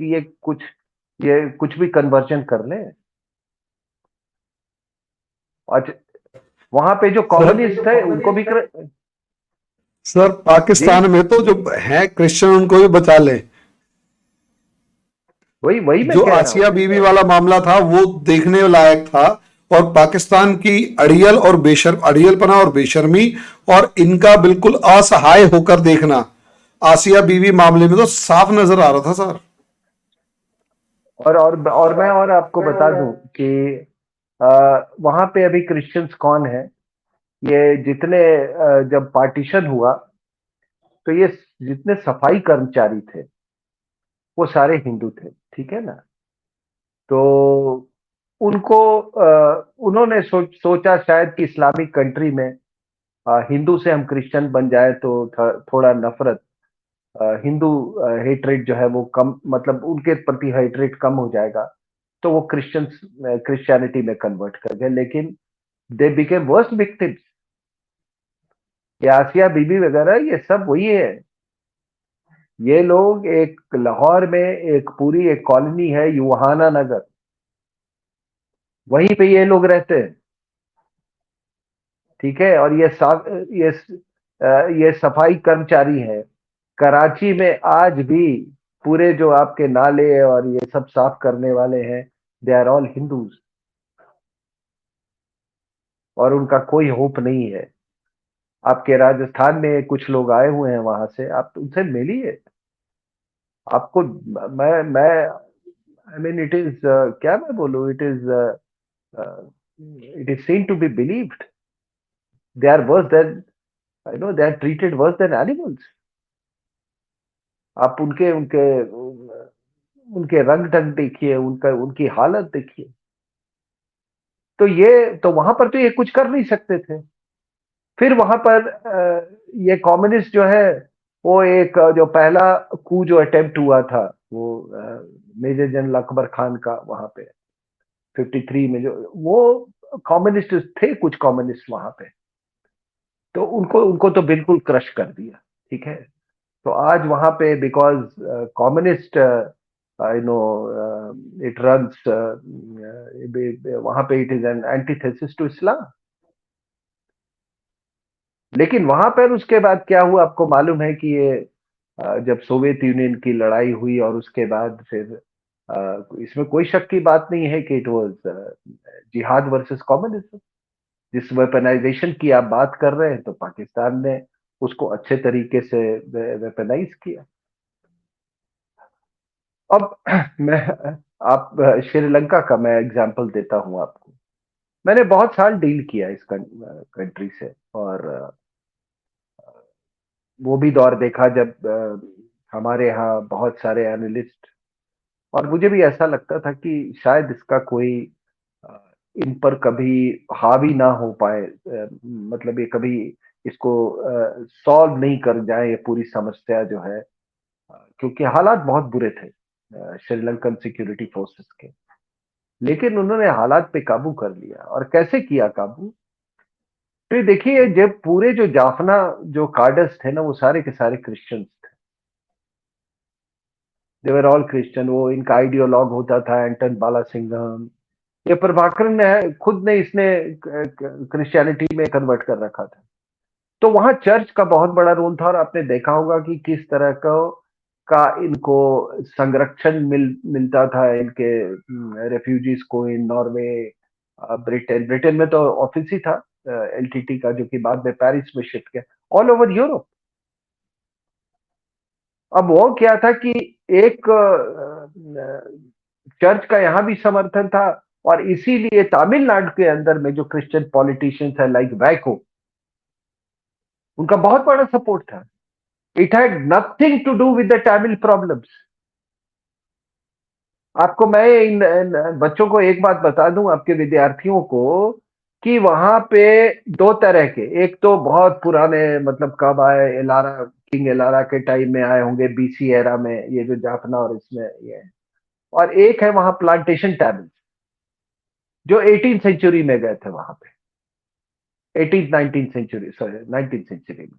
B: ये कुछ भी कन्वर्जन कर लें। और वहां पे जो
A: सर
B: कम्युनिस्ट है उनको भी
A: सर
B: जी,
A: पाकिस्तान में तो जो है क्रिश्चियन उनको भी बचा ले।
B: वही वही मैं
A: जो
B: कह रहा
A: आसिया
B: हूं।
A: बीवी वाला मामला था वो देखने लायक था। और पाकिस्तान की अड़ियलपना और बेशर्मी और इनका बिल्कुल असहाय होकर देखना आसिया बीवी मामले में तो साफ नजर आ रहा था सर।
B: और मैं और आपको बता दूं कि वहां पे अभी क्रिश्चियंस कौन है। ये जितने जब पार्टीशन हुआ तो ये जितने सफाई कर्मचारी थे वो सारे हिंदू थे, ठीक है ना। तो उनको उन्होंने सोचा शायद कि इस्लामिक कंट्री में हिंदू से हम क्रिश्चियन बन जाए तो थोड़ा नफरत, हिंदू हेट्रेट जो है वो कम, मतलब उनके प्रति हेट्रेट कम हो जाएगा। तो वो क्रिश्चियनिटी में कन्वर्ट कर गए, लेकिन दे बिकेम वर्स्ट विक्टिम्स। ये आसिया बीबी वगैरह ये सब वही है। ये लोग एक लाहौर में एक कॉलोनी है युहाना नगर, वहीं पे ये लोग रहते हैं, ठीक है। और ये सफाई कर्मचारी हैं। कराची में आज भी पूरे जो आपके नाले और ये सब साफ करने वाले हैं, दे आर ऑल हिंदूज। और उनका कोई होप नहीं है। आपके राजस्थान में कुछ लोग आए हुए हैं वहां से, आप उनसे मिलिए। आपको मैं आई मीन इट इज, क्या मैं बोलूं, it is seen to be believed. They are worse than, I know, they are treated worse than animals. आप उनके उनके उनके रंग ढंग देखिए, उनका उनकी हालत देखिए। तो ये तो वहां पर तो ये कुछ कर नहीं सकते थे। फिर वहां पर ये कम्युनिस्ट जो है, वो जो पहला कू जो अटेम्प्ट हुआ था, वो मेजर जनरल अकबर खान का वहां पे 53 में, जो वो कम्युनिस्ट थे, कुछ कम्युनिस्ट वहां पे, तो उनको उनको तो बिल्कुल क्रश कर दिया, ठीक है। तो आज वहां पे because communist, I know, it runs वहां पे, it is an antithesis to Islam. लेकिन वहां पर उसके बाद क्या हुआ आपको मालूम है कि ये जब सोवियत यूनियन की लड़ाई हुई और उसके बाद फिर इसमें कोई शक की बात नहीं है कि इट वाज जिहाद वर्सेस कम्युनिज्म। जिस वेपनाइजेशन की आप बात कर रहे हैं, तो पाकिस्तान ने उसको अच्छे तरीके से वेपनाइज किया। अब मैं आप श्रीलंका का मैं एग्जांपल देता हूं आपको। मैंने बहुत साल डील किया इस कंट्री से, और वो भी दौर देखा जब हमारे यहाँ बहुत सारे एनालिस्ट, और मुझे भी ऐसा लगता था कि शायद इसका कोई अ, इन पर कभी हावी ना हो पाए, मतलब ये कभी इसको सॉल्व नहीं कर जाए ये पूरी समस्या जो है। क्योंकि हालात बहुत बुरे थे श्रीलंकन सिक्योरिटी फोर्सेस के। लेकिन उन्होंने हालात पे काबू कर लिया। और कैसे किया काबू? तो ये देखिए, जब पूरे जो जाफना जो कार्डर्स थे ना, वो सारे के सारे क्रिश्चियंस थे। दे वर ऑल क्रिश्चियन। वो इनका आइडियोलॉग होता था एंटन बालासिंघम। ये प्रभाकरन ने खुद ने इसने क्रिश्चियनिटी में कन्वर्ट कर रखा था। तो वहां चर्च का बहुत बड़ा रोल था। और आपने देखा होगा कि किस तरह का का इनको संरक्षण मिलता था, इनके रेफ्यूजीज को इन नॉर्वे, ब्रिटेन में तो ऑफिस ही था एलटीटी का, जो कि बाद में पेरिस में शिफ्ट किया, ऑल ओवर यूरोप। अब वो क्या था कि एक चर्च का यहां भी समर्थन था, और इसीलिए तमिलनाडु के अंदर में जो क्रिश्चियन पॉलिटिशियंस है लाइक वैको, उनका बहुत बड़ा सपोर्ट था। It had nothing to do with the Tamil problems. आपको मैं इन बच्चों को एक बात बता दूं, आपके विद्यार्थियों को, कि वहां पे दो तरह के, एक तो बहुत पुराने, मतलब कब आए, एलारा, किंग एलारा के टाइम में आए होंगे, बीसी एरा में, ये जो जाफना और इसमें ये, और एक है वहां प्लांटेशन टैमिल, जो 18th सेंचुरी में गए थे वहां पे, 18th 19th century, sorry 19th century में।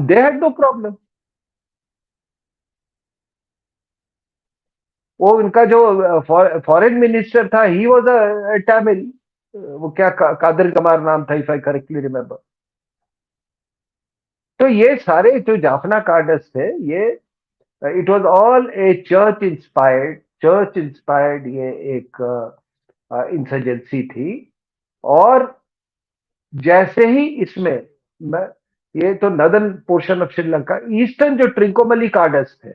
B: They had no problem. वो उनका जो फॉरेन मिनिस्टर था, ही वाज अ तमिल, वो क्या कादर कमार नाम था, इफ आई करेक्टली रिमेम्बर। तो ये सारे जो जाफना कार्डस थे, ये it was all A church inspired ये एक इंसर्जेंसी थी। और जैसे ही इसमें मैं, ये तो northern portion of Sri Lanka, eastern जो ट्रिंकोमली कार्डस थे,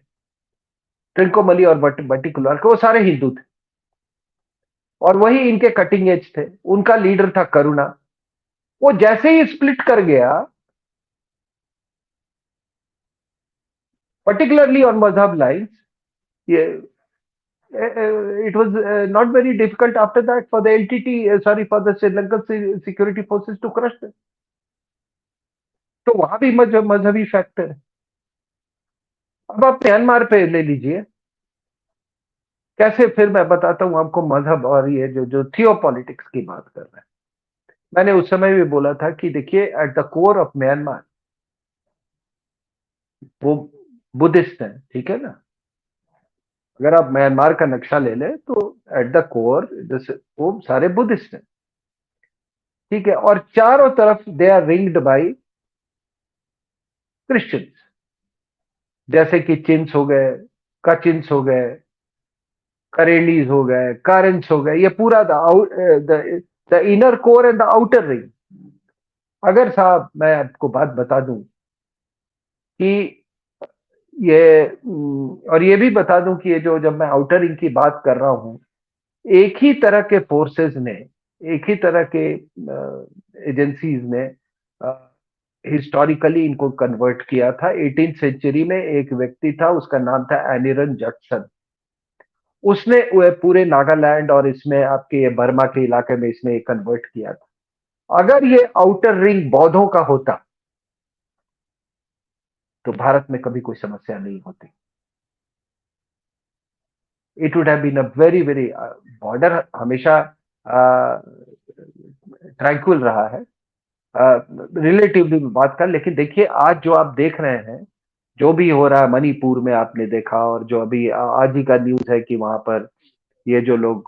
B: ट्रिंकोमली और बटिकुलर के, वो सारे हिंदू थे, और वही इनके कटिंग एज थे। उनका लीडर था करुणा। वो जैसे ही स्प्लिट कर गया, पर्टिकुलरली ऑन मजहब लाइन्स, ये it was not very difficult after that for the LTT, sorry, for the Sri Lankan security forces to crush them. तो वहां भी मजहबी फैक्टर है। अब आप म्यांमार पे ले लीजिए, कैसे, फिर मैं बताता हूं आपको मजहब और ये जो जो थियोपॉलिटिक्स की बात कर रहे हैं। मैंने उस समय भी बोला था कि देखिए, at the core of Myanmar वो बुद्धिस्ट है, ठीक है ना। अगर आप म्यांमार का नक्शा ले लें तो एट द कोर जैसे वो सारे बुद्धिस्ट हैं, ठीक है, और चारों तरफ they are ringed by Christians, जैसे कि चिन्स हो गए, कचिन्स हो गए, करेलीज हो गए, कारंस हो गए, ये पूरा the inner core and the outer ring. अगर साहब मैं आपको बात बता दूं कि ये और ये भी बता दूं कि ये जो, जब मैं आउटर रिंग की बात कर रहा हूं, एक ही तरह के फोर्सेस ने, एक ही तरह के एजेंसीज ने हिस्टोरिकली इनको कन्वर्ट किया था। 18th सेंचुरी में एक व्यक्ति था, उसका नाम था एनिरन जटसन। उसने पूरे नागालैंड और इसमें आपके ये बर्मा के इलाके में इसने कन्वर्ट किया था। अगर ये आउटर रिंग बौद्धों का होता तो भारत में कभी कोई समस्या नहीं होती। It would have been a very very, border हमेशा ट्रैंक्विल रहा है रिलेटिवली बात कर। लेकिन देखिए, आज जो आप देख रहे हैं, जो भी हो रहा है मणिपुर में आपने देखा, और जो अभी आज ही का न्यूज है कि वहां पर ये जो लोग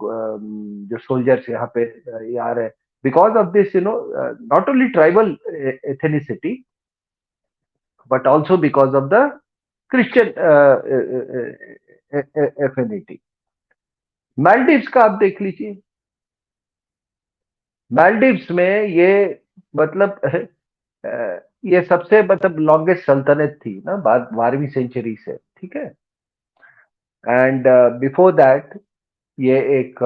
B: जो सोल्जर्स यहाँ पे ये आ रहे हैं, because of this, not only tribal ethnicity, but also because of the Christian affinity. Maldives का आप देख लीजिए, मालदीव्स में ये, मतलब ये सबसे, मतलब लॉन्गेस्ट सल्तनत थी ना 12वीं सेंचुरी से, ठीक है। एंड बिफोर दैट ये एक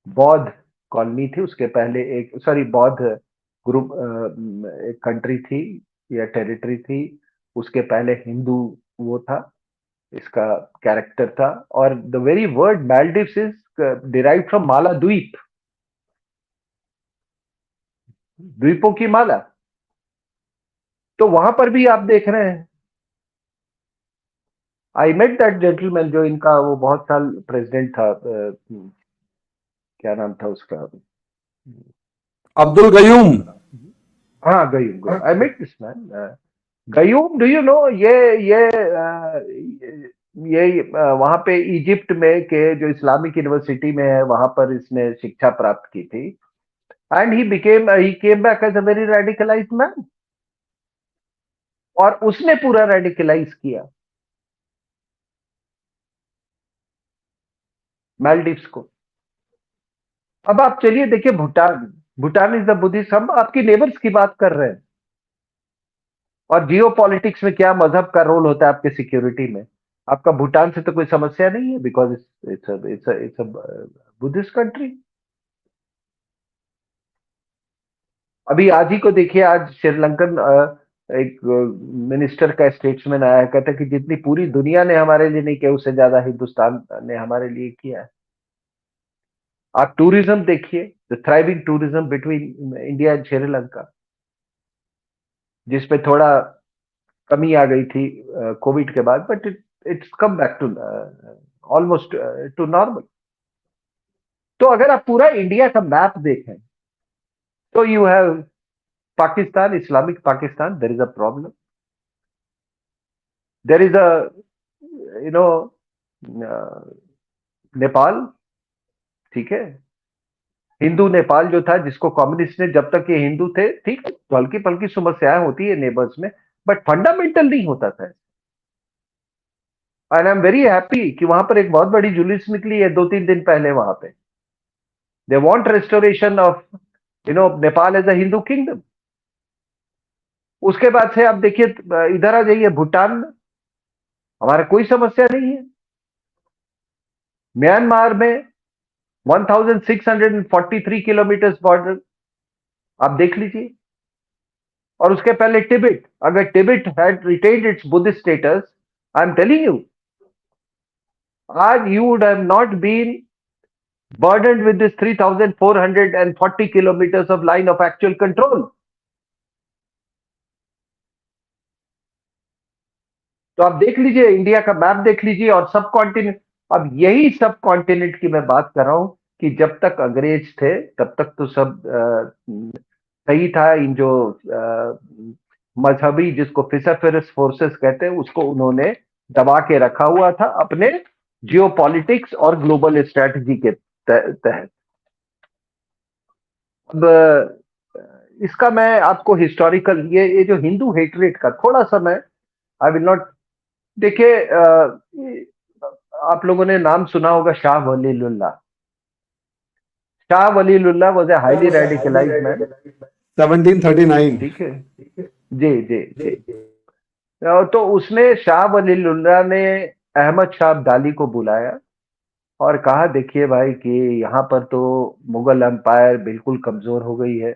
B: बौद्ध कॉलोनी थी, उसके पहले एक, सॉरी, बौद्ध ग्रुप, एक कंट्री थी या टेरिटरी थी, उसके पहले हिंदू वो था, इसका कैरेक्टर था। और the very word Maldives is derive from माला द्वीप, द्वीपों की माला। तो वहां पर भी आप देख रहे हैं, आई मेट दैट जेंटलमैन, जो इनका वो बहुत साल प्रेसिडेंट था, क्या नाम था उसका,
A: अब्दुल गयूम।
B: हाँ, Gayoom. I met this man Gayoom, do you know, ये वहां पे इजिप्ट में के जो इस्लामिक यूनिवर्सिटी में है, वहां पर इसने शिक्षा प्राप्त की थी। And he came back as a very radicalised man. और उसने पूरा रेडिकलाइज किया मालदीव्स को। अब आप चलिए देखिए Bhutan, Bhutan is the Buddhist, हम आपकी नेबर्स की बात कर रहे हैं। और जियो पॉलिटिक्स में क्या मजहब का रोल होता है आपके सिक्योरिटी में? आपका भूटान से तो कोई समस्या नहीं है, बिकॉज इट्स बुद्धिस्ट कंट्री। अभी आज ही को देखिए, आज श्रीलंकन एक मिनिस्टर का स्टेटमेंट आया है, कहता है कि जितनी पूरी दुनिया ने हमारे लिए नहीं किया उससे ज्यादा हिंदुस्तान ने हमारे लिए किया है। आप टूरिज्म देखिए, the thriving tourism between India and Sri Lanka, जिसपे थोड़ा कमी आ गई थी कोविड के बाद, but it's come back to almost to normal. तो अगर आप पूरा इंडिया का मैप देखें तो you have Pakistan, Islamic Pakistan, there is a problem, there is a you know Nepal, ठीक है, हिंदू नेपाल जो था, जिसको कम्युनिस्ट ने, जब तक ये हिंदू थे ठीक है, तो हल्की पल्की समस्याएं होती है नेबर्स में, बट फंडामेंटल नहीं होता था। And I am very happy कि वहां पर एक बहुत बड़ी जुलूस निकली है 2-3 दिन पहले वहां पे। They want restoration of Nepal as a Hindu kingdom. उसके बाद से आप देखिए, इधर आ जाइए भूटान में, हमारा कोई समस्या नहीं है। म्यांमार में 1643 किलोमीटर बॉर्डर, आप देख लीजिए। और उसके पहले तिब्बत, अगर Tibet had retained its Buddhist status, I am telling you, आज you would have not been burdened with this 3,440 kilometers of line of actual control. तो आप देख लीजिए, इंडिया का मैप देख लीजिए, और सब कॉन्टिनेंट। अब यही सब कॉन्टिनेंट की मैं बात कर रहा हूं कि जब तक अंग्रेज थे तब तक तो सब सही था। इन जो मजहबी, जिसको फिसफिरस फोर्सेस कहते हैं, उसको उन्होंने दबा के रखा हुआ था अपने जियो पॉलिटिक्स और ग्लोबल स्ट्रेटजी के तहत। अब इसका मैं आपको हिस्टोरिकल, ये जो हिंदू हेटरेट का थोड़ा सा मैं, आई विल नॉट, देखिए आप लोगों ने नाम सुना होगा Shah Waliullah. Shah Waliullah was a highly radicalized man,
A: 1739।
B: ठीक है, जी जी जी। तो उसने, शाह वलीलुल्लाह ने अहमद शाह अब्दाली को बुलाया और कहा देखिए भाई कि यहाँ पर तो मुगल एम्पायर बिल्कुल कमजोर हो गई है,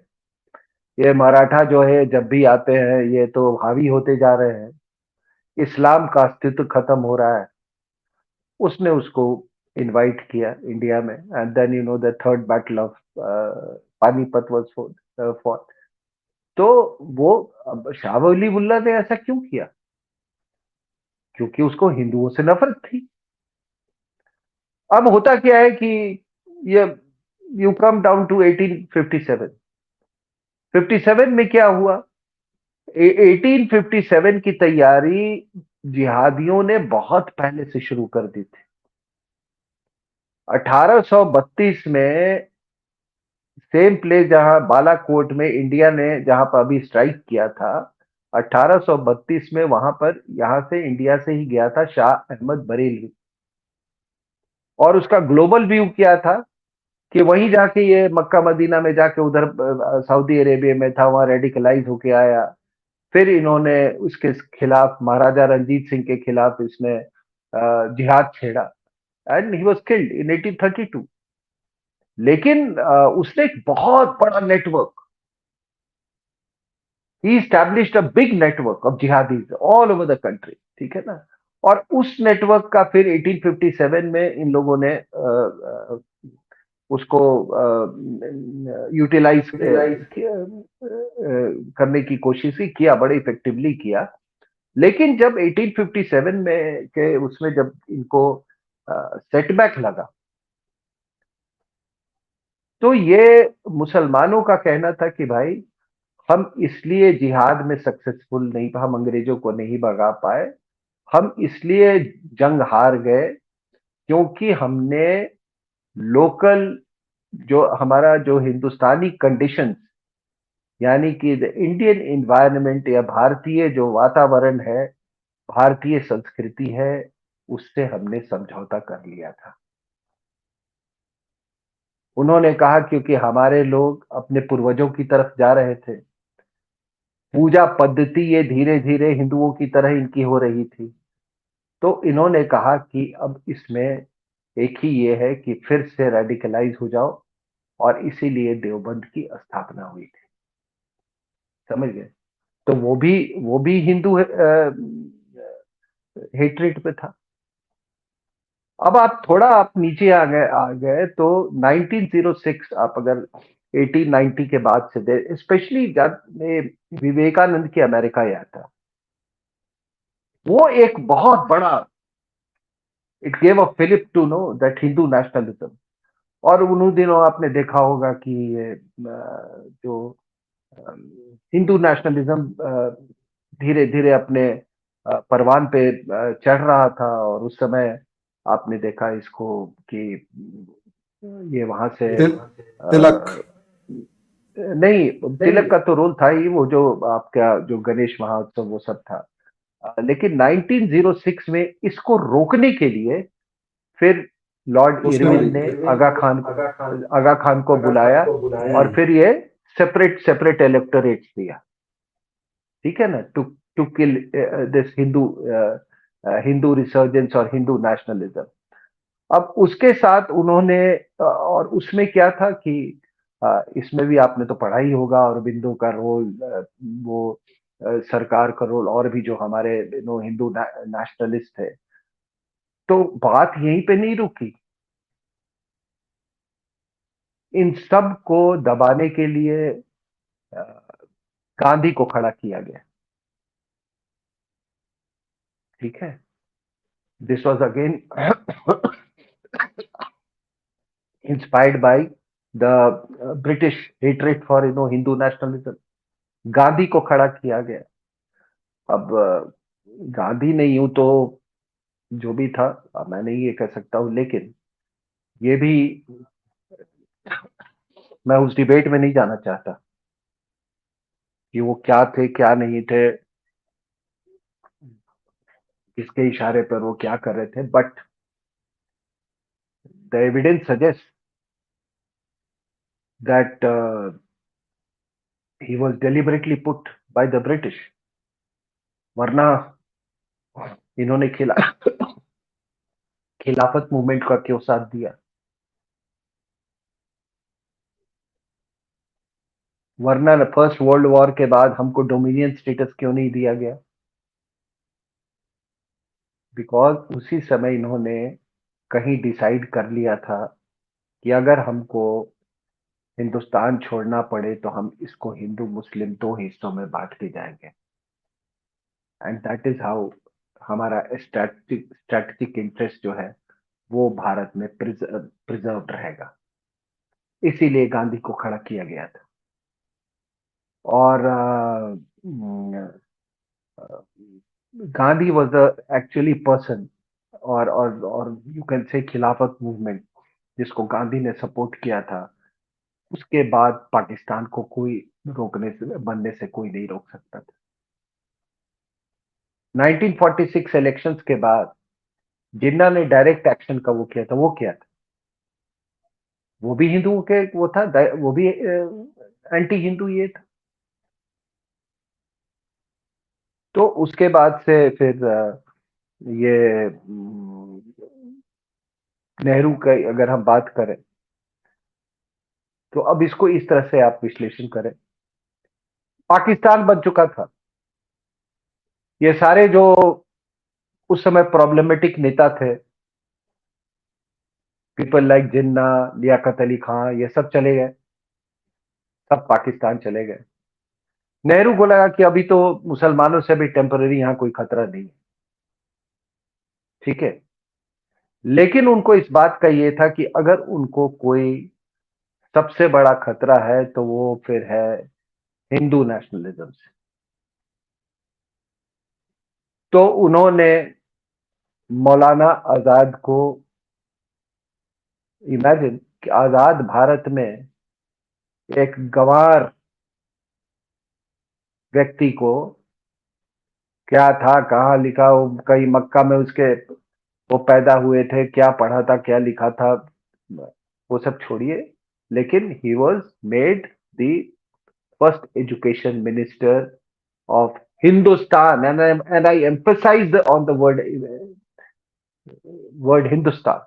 B: ये मराठा जो है जब भी आते हैं ये तो हावी होते जा रहे हैं, इस्लाम का अस्तित्व खत्म हो रहा है। उसने उसको इनवाइट किया इंडिया में, and then the third battle of Panipat was fought. तो वो, अब शाह वलीउल्लाह ने ऐसा क्यों किया? क्योंकि उसको हिंदुओं से नफरत थी। अब होता क्या है कि ये, यू कम डाउन टू 1857। 57 में क्या हुआ? 1857 की तैयारी जिहादियों ने बहुत पहले से शुरू कर दी थी। 1832 में सेम प्लेस जहां बालाकोट में इंडिया ने जहां पर अभी स्ट्राइक किया था, 1832 में वहां पर, यहां से इंडिया से ही गया था शाह अहमद बरेलवी। और उसका ग्लोबल व्यू क्या था कि वहीं जाके ये मक्का मदीना में जाके, उधर सऊदी अरेबिया में था, वहां रेडिकलाइज होके आया। फिर इन्होंने उसके खिलाफ, महाराजा रंजीत सिंह के खिलाफ इसने जिहाद छेड़ा, and he was killed in 1832। लेकिन उसने एक बहुत बड़ा network, he established a big network of jihadis all over the country, ठीक है ना। और उस नेटवर्क का फिर 1857 में इन लोगों ने उसको यूटिलाइज करने की कोशिश ही किया, बड़े इफेक्टिवली किया। लेकिन जब 1857 में के उसमें जब इनको सेटबैक लगा, तो ये मुसलमानों का कहना था कि भाई हम इसलिए जिहाद में सक्सेसफुल नहीं, हम अंग्रेजों को नहीं भगा पाए, हम इसलिए जंग हार गए क्योंकि हमने लोकल, जो हमारा जो हिंदुस्तानी कंडीशंस, यानी कि द इंडियन एनवायरनमेंट या भारतीय जो वातावरण है, भारतीय संस्कृति है, उससे हमने समझौता कर लिया था। उन्होंने कहा क्योंकि हमारे लोग अपने पूर्वजों की तरफ जा रहे थे, पूजा पद्धति ये धीरे-धीरे हिंदुओं की तरह इनकी हो रही थी। तो इन्होंने कहा कि अब इसमें एक ही ये है कि फिर से रेडिकलाइज़ हो जाओ और इसीलिए देवबंद की स्थापना हुई थी। समझ गए? तो वो भी हिंदू हेट्रेड पे था। अब आप नीचे आ गए तो 1906 आप अगर 1890 के बाद से स्पेशली जब विवेकानंद की अमेरिका यात्रा, वो एक बहुत बड़ा, it gave a fillip to no that Hindu nationalism. और उन्हीं दिनों आपने देखा होगा कि ये जो हिंदू नेशनलिज्म धीरे धीरे अपने परवान पे चढ़ रहा था। और उस समय आपने देखा इसको कि ये वहां से
A: तिल, तिलक।
B: नहीं, तिलक का तो रोल था ही, वो जो आपका जो गणेश महोत्सव वो सब था। लेकिन 1906 में इसको रोकने के लिए फिर लॉर्ड
A: मुस्लिम
B: इरविन ने
A: लीग।
B: आगा खान को बुलाया और फिर ये सेपरेट सेपरेट इलेक्टोरेट्स दिया। ठीक है ना, to to kill this Hindu resurgence और हिंदू नेशनलिज्म। अब उसके साथ उन्होंने और उसमें क्या था कि इसमें भी आपने तो पढ़ा ही होगा अरबिंदो का रोल, वो सरकार का रोल, और भी जो हमारे हिंदू नेशनलिस्ट थे। तो बात यहीं पे नहीं रुकी। इन सब को दबाने के लिए अ, गांधी को खड़ा किया गया। ठीक है, this was again inspired by the British hatred for Hindu nationalism. Gandhi को खड़ा किया गया। अब गांधी ने यूं तो जो भी था, अब मैं नहीं ये कह सकता हूं, लेकिन ये भी, मैं उस डिबेट में नहीं जाना चाहता कि वो क्या थे क्या नहीं थे, किसके इशारे पर वो क्या कर रहे थे। But the evidence suggest that he was deliberately put by the British. वरना इन्होंने खिलाफत मूवमेंट का क्यों साथ दिया? वरना फर्स्ट वर्ल्ड वॉर के बाद हमको डोमिनियन स्टेटस क्यों नहीं दिया गया? बिकॉज उसी समय इन्होंने कहीं डिसाइड कर लिया था कि अगर हमको हिंदुस्तान छोड़ना पड़े तो हम इसको हिंदू मुस्लिम दो हिस्सों में बांट के जाएंगे। एंड दैट इज हाउ हमारा स्ट्रैटेजिक इंटरेस्ट जो है वो भारत में प्रिजर्व रहेगा। इसीलिए गांधी को खड़ा किया गया था। और गांधी वॉज एक्चुअली पर्सन, और यू कैन से खिलाफत मूवमेंट जिसको गांधी ने सपोर्ट किया था, उसके बाद पाकिस्तान को कोई रोकने से बनने से कोई नहीं रोक सकता था। 1946 इलेक्शंस के बाद जिन्ना ने डायरेक्ट एक्शन का वो किया था, वो क्या था? वो भी हिंदुओं के वो था, वो भी एंटी हिंदू ये था। तो उसके बाद से फिर ये नेहरू का अगर हम बात करें तो अब इसको इस तरह से आप विश्लेषण करें। पाकिस्तान बन चुका था। ये सारे जो उस समय प्रॉब्लमेटिक नेता थे, पीपल लाइक जिन्ना, लियाकत अली खां, ये सब चले गए, सब पाकिस्तान चले गए। नेहरू को लगा कि अभी तो मुसलमानों से भी टेम्पररी यहां कोई खतरा नहीं है। ठीक है, लेकिन उनको इस बात का ये था कि अगर उनको कोई सबसे बड़ा खतरा है तो वो फिर है हिंदू नेशनलिज्म से। तो उन्होंने मौलाना आजाद को, इमेजिन कि आजाद भारत में एक गंवार व्यक्ति को क्या था, कहाँ लिखा, वो कहीं मक्का में उसके वो पैदा हुए थे, क्या पढ़ा था, क्या लिखा था, वो सब छोड़िए, लेकिन he was made the first education minister of Hindustan, and I emphasize on the word Hindustan.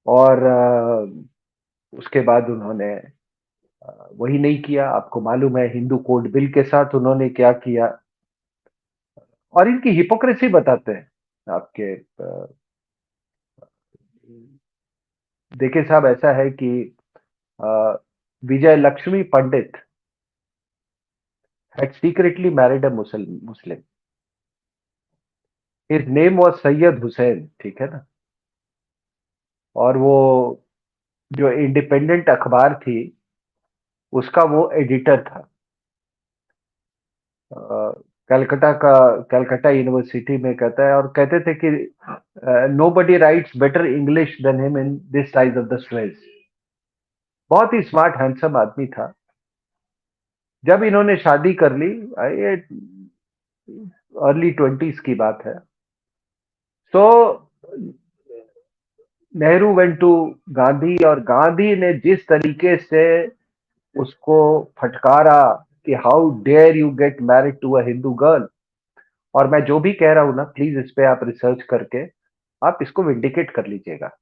B: और उसके बाद उन्होंने वही नहीं किया। आपको मालूम है हिंदू कोड बिल के साथ उन्होंने क्या किया, और इनकी हिपोक्रेसी बताते हैं आपके। देखिए साहब, ऐसा है कि अ, विजय लक्ष्मी पंडित had secretly married a Muslim. His name was Syed Hussain, ठीक है ना। और वो जो इंडिपेंडेंट अखबार थी उसका वो एडिटर था। कलकत्ता यूनिवर्सिटी में कहता है, और कहते थे कि nobody writes better English than him in this side of the Suez. बहुत ही स्मार्ट हैंडसम आदमी था। जब इन्होंने शादी कर ली, ये अर्ली 20s की बात है, तो नेहरू वेंट टू गांधी, और गांधी ने जिस तरीके से उसको फटकारा कि how dare you get married to a Hindu girl. और मैं जो भी कह रहा हूं ना, प्लीज इस पे आप रिसर्च करके आप इसको विंडिकेट कर लीजिएगा।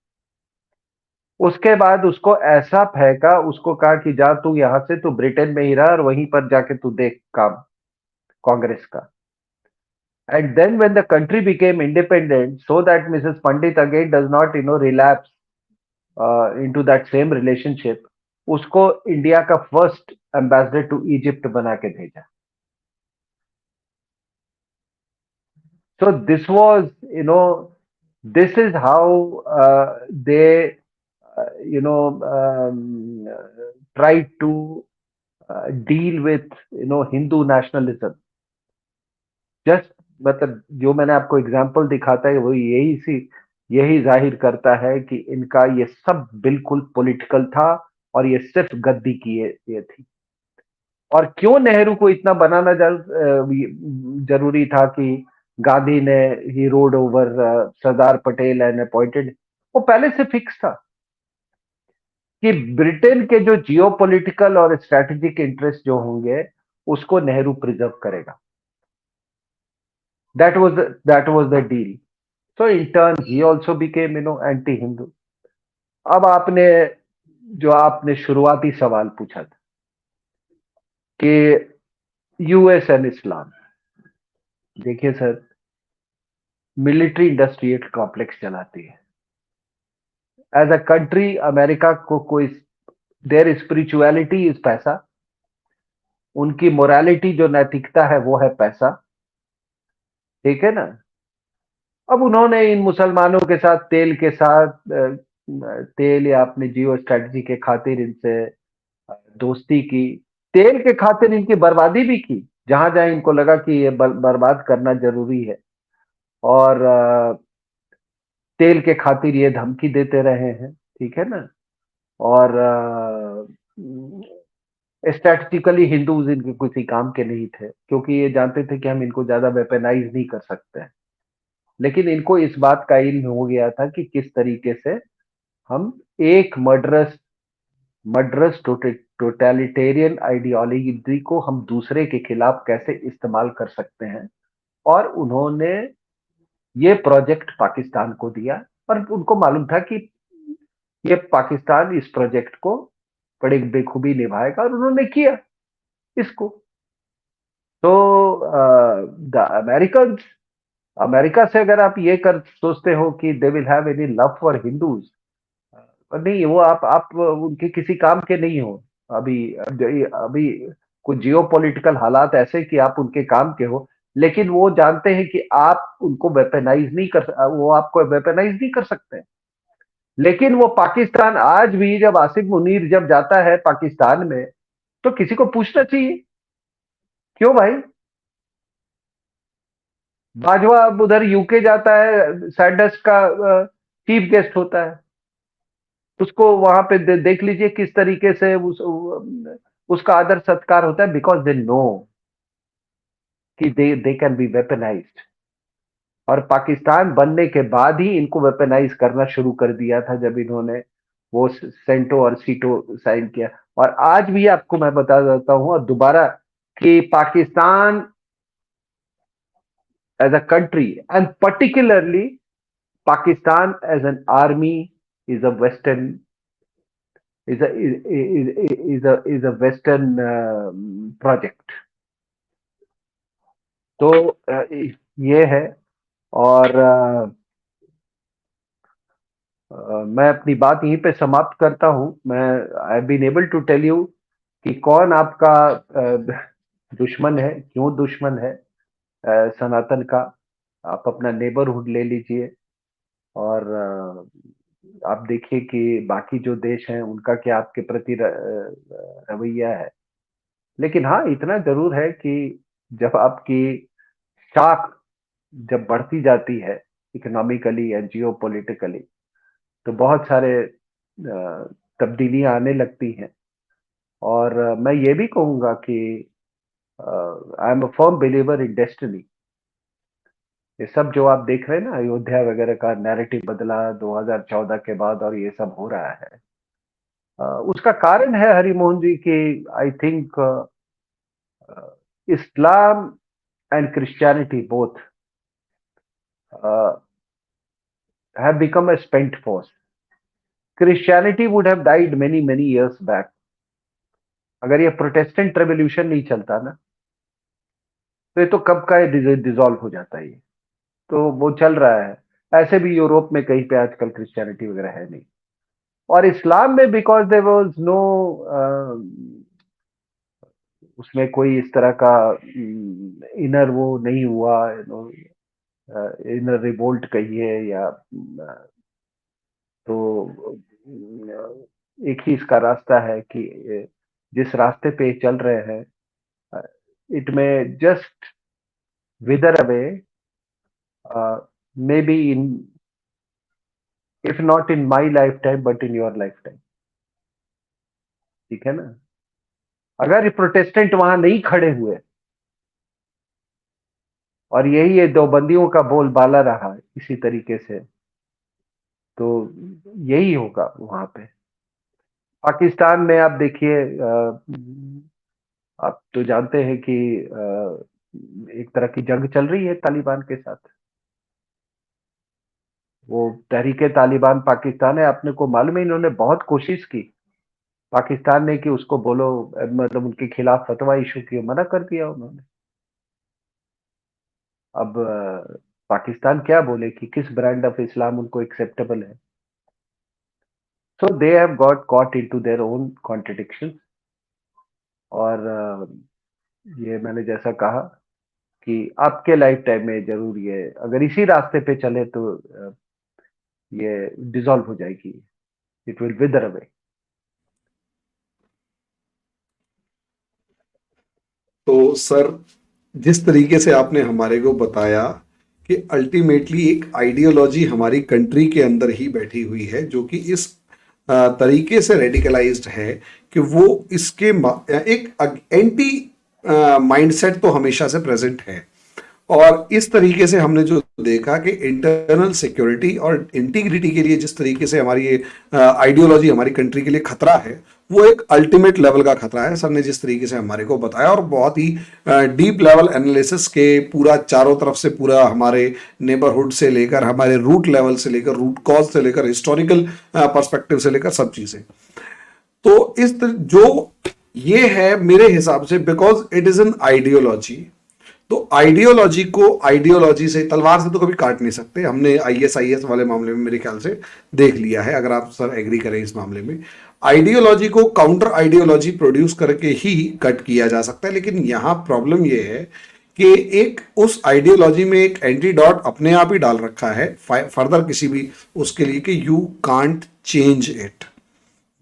B: उसके बाद उसको ऐसा फेंका, उसको कहा कि जा तू यहां से, तू ब्रिटेन में ही रहा और वहीं पर जाके तू देख काम कांग्रेस का। And then when the country became independent, so that Mrs Pandit again does not relapse into that same relationship, उसको इंडिया का फर्स्ट एम्बेसडर टू इजिप्ट बना के भेजा। So this was, this is how they, tried to deal with, Hindu nationalism. Just मतलब जो मैंने आपको example दिखाता है वो यही जाहिर करता है कि इनका ये सब बिल्कुल पॉलिटिकल था, और ये सिर्फ गद्दी की ये थी। और क्यों नेहरू को इतना बनाना जरूरी था कि गांधी ने ही rode over Sardar Patel and appointed, वो पहले से फिक्स था कि ब्रिटेन के जो जियोपॉलिटिकल और स्ट्रेटेजिक इंटरेस्ट जो होंगे उसको नेहरू प्रिजर्व करेगा। That was the deal. So in turn he also became anti Hindu. अब आपने शुरुआती सवाल पूछा था कि यूएस एंड इस्लाम। देखिए सर, मिलिट्री इंडस्ट्रियल कॉम्प्लेक्स चलाती है। एज अ कंट्री अमेरिका को कोई, देयर स्पिरिचुअलिटी इज पैसा, उनकी मोरालिटी जो नैतिकता है वो है पैसा, ठीक है ना। अब उन्होंने इन मुसलमानों के साथ तेल या अपने जियो स्ट्रेटजी के खातिर इनसे दोस्ती की, तेल के खातिर इनकी बर्बादी भी की, जहां जहां इनको लगा कि ये बर्बाद करना जरूरी है। और तेल के खातिर ये धमकी देते रहे हैं, ठीक है ना। और स्ट्रेटेजिकली हिंदूज इनके किसी काम के नहीं थे, क्योंकि ये जानते थे कि हम इनको ज्यादा वेपनाइज नहीं कर सकते हैं। लेकिन इनको इस बात का इल्म हो गया था कि किस तरीके से हम एक मर्डरस टोटलिटेरियन आइडियोलॉजी को हम दूसरे के खिलाफ कैसे इस्तेमाल कर सकते हैं। और उन्होंने ये प्रोजेक्ट पाकिस्तान को दिया, और उनको मालूम था कि ये पाकिस्तान इस प्रोजेक्ट को बड़े बेखूबी निभाएगा, और उन्होंने किया इसको। तो द अमेरिकन, अमेरिका से अगर आप ये कर सोचते हो कि they will have any love for Hindus, नहीं, वो आप उनके किसी काम के नहीं हो। अभी अभी कुछ जियो पॉलिटिकल हालात ऐसे कि आप उनके काम के हो, लेकिन वो जानते हैं कि आप उनको वेपनाइज नहीं कर, वो आपको वेपनाइज नहीं कर सकते। लेकिन वो पाकिस्तान आज भी, जब आसिफ मुनीर जब जाता है पाकिस्तान में, तो किसी को पूछना चाहिए क्यों भाई। बाजवा अब उधर यूके जाता है, सैंडर्स का चीफ गेस्ट होता है, उसको वहां पे देख लीजिए किस तरीके से उसका आदर सत्कार होता है, बिकॉज दे नो कि दे कैन बी वेपनाइज्ड। और पाकिस्तान बनने के बाद ही इनको वेपनाइज करना शुरू कर दिया था, जब इन्होंने वो सेंटो और सीटो साइन किया। और आज भी आपको मैं बता देता हूं और दोबारा, कि Pakistan as a country and particularly Pakistan as an army is a Western is a Western project. तो ये है। और मैं अपनी बात यहीं पे समाप्त करता हूं। मैं I been able to tell you कि कौन आपका दुश्मन है, क्यों दुश्मन है सनातन का। आप अपना नेबरहुड ले लीजिए और आप देखिए कि बाकी जो देश हैं उनका क्या आपके प्रति रवैया है। लेकिन हाँ, इतना जरूर है कि जब आपकी शाख जब बढ़ती जाती है इकोनॉमिकली एंड जियो पॉलिटिकली, तो बहुत सारे तब्दीलियां आने लगती हैं। और मैं ये भी कहूंगा कि I am a firm believer in destiny. ये सब जो आप देख रहे हैं ना, अयोध्या वगैरह का नैरेटिव बदला 2014 के बाद और ये सब हो रहा है, उसका कारण है हरिमोहन जी की, I think Islam and Christianity both have become a spent force. Christianity would have died many years back अगर ये प्रोटेस्टेंट रेवोल्यूशन नहीं चलता ना, तो ये तो कब का डिसॉल्व हो जाता है। ये तो वो चल रहा है। ऐसे भी यूरोप में कहीं पे आजकल क्रिश्चियनिटी वगैरह है नहीं। और इस्लाम में बिकॉज देयर वाज नो उसमें कोई इस तरह का इनर वो नहीं हुआ, इनर रिवोल्ट कहिए या तो एक ही इसका रास्ता है कि जिस रास्ते पे चल रहे हैं, इट में just विदर away, may be in, if not in my life time but in your life time. ठीक है ना? अगर ये प्रोटेस्टेंट वहां नहीं खड़े हुए और यही ये देवबंदियों का बोलबाला रहा इसी तरीके से, तो यही होगा वहां पे। पाकिस्तान में आप देखिए, आप तो जानते हैं कि एक तरह की जंग चल रही है तालिबान के साथ। वो तहरीके तालिबान पाकिस्तान है, अपने को मालूम है, इन्होंने बहुत कोशिश की पाकिस्तान ने कि उसको बोलो, मतलब उनके खिलाफ फतवा इशू किया, मना कर दिया उन्होंने। अब पाकिस्तान क्या बोले कि किस ब्रांड ऑफ इस्लाम उनको एक्सेप्टेबल है। So they have got caught into their own contradiction. और ये मैंने जैसा कहा कि आपके लाइफ टाइम में जरूर ये अगर इसी रास्ते पे चले तो ये डिसॉल्व हो जाएगी, इट विल विदर अवे।
A: तो सर, जिस तरीके से आपने हमारे को बताया कि अल्टीमेटली एक आइडियोलॉजी हमारी कंट्री के अंदर ही बैठी हुई है जो कि इस तरीके से रेडिकलाइज्ड है कि वो इसके एक एंटी माइंडसेट तो हमेशा से प्रेजेंट है। और इस तरीके से हमने जो देखा कि इंटरनल सिक्योरिटी और इंटीग्रिटी के लिए जिस तरीके से हमारी ये आइडियोलॉजी हमारी कंट्री के लिए खतरा है, वो एक अल्टीमेट लेवल का खतरा है। सर ने जिस तरीके से हमारे को बताया और बहुत ही डीप लेवल एनालिसिस के पूरा चारों तरफ से पूरा हमारे नेबरहुड से लेकर हमारे रूट लेवल से लेकर रूट कॉज से लेकर हिस्टोरिकल पर्सपेक्टिव से लेकर सब चीजें, तो जो ये है मेरे हिसाब से because it is an ideology. तो आइडियोलॉजी को आइडियोलॉजी से, तलवार से तो कभी काट नहीं सकते। हमने आईएसआईएस वाले मामले में मेरे ख्याल से देख लिया है, अगर आप सर एग्री करें इस मामले में। आइडियोलॉजी को काउंटर आइडियोलॉजी प्रोड्यूस करके ही कट किया जा सकता है। लेकिन यहां प्रॉब्लम यह है कि एक उस आइडियोलॉजी में एक एंटीडॉट अपने आप ही डाल रखा है फर्दर किसी भी उसके लिए कि यू कांट चेंज इट,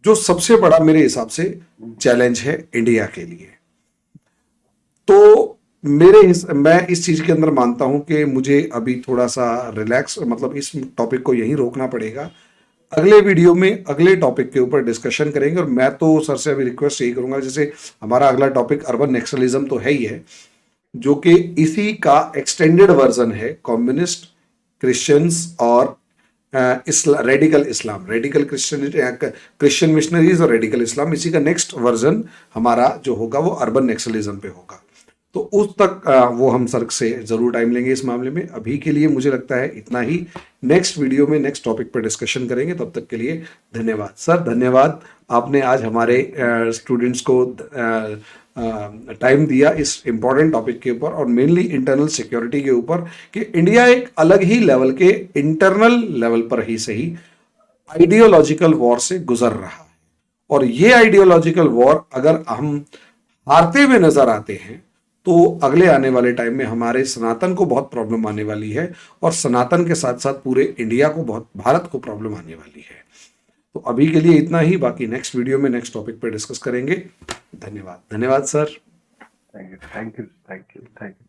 A: जो सबसे बड़ा मेरे हिसाब से चैलेंज है इंडिया के लिए। तो मैं इस चीज के अंदर मानता हूं कि मुझे अभी थोड़ा सा रिलैक्स, मतलब इस टॉपिक को यहीं रोकना पड़ेगा। अगले वीडियो में अगले टॉपिक के ऊपर डिस्कशन करेंगे। और मैं तो सर से अभी रिक्वेस्ट यही करूंगा, जैसे हमारा अगला टॉपिक अर्बन नेक्सलिज्म तो है ही है, जो कि इसी का एक्सटेंडेड वर्जन है, कम्युनिस्ट, क्रिश्चियंस और रेडिकल इस्लाम, रेडिकल क्रिश्चियन मिशनरीज और रेडिकल इस्लाम, इसी का नेक्स्ट वर्जन हमारा जो होगा वो अर्बन नेक्सलिज्म पे होगा। तो उस तक वो हम सर से जरूर टाइम लेंगे इस मामले में। अभी के लिए मुझे लगता है इतना ही, नेक्स्ट वीडियो में नेक्स्ट टॉपिक पर डिस्कशन करेंगे। तब तक के लिए धन्यवाद सर, धन्यवाद। आपने आज हमारे स्टूडेंट्स को टाइम दिया इस इंपॉर्टेंट टॉपिक के ऊपर, और मेनली इंटरनल सिक्योरिटी के ऊपर, कि इंडिया एक अलग ही लेवल के इंटरनल लेवल पर ही सही आइडियोलॉजिकल वॉर से गुजर रहा है। और ये आइडियोलॉजिकल वॉर अगर हम हारते हुए नजर आते हैं तो अगले आने वाले टाइम में हमारे सनातन को बहुत प्रॉब्लम आने वाली है, और सनातन के साथ साथ पूरे इंडिया को, बहुत भारत को प्रॉब्लम आने वाली है। तो अभी के लिए इतना ही, बाकी नेक्स्ट वीडियो में नेक्स्ट टॉपिक पर डिस्कस करेंगे। धन्यवाद, धन्यवाद sir.
B: Thank you, thank you, thank you, thank you.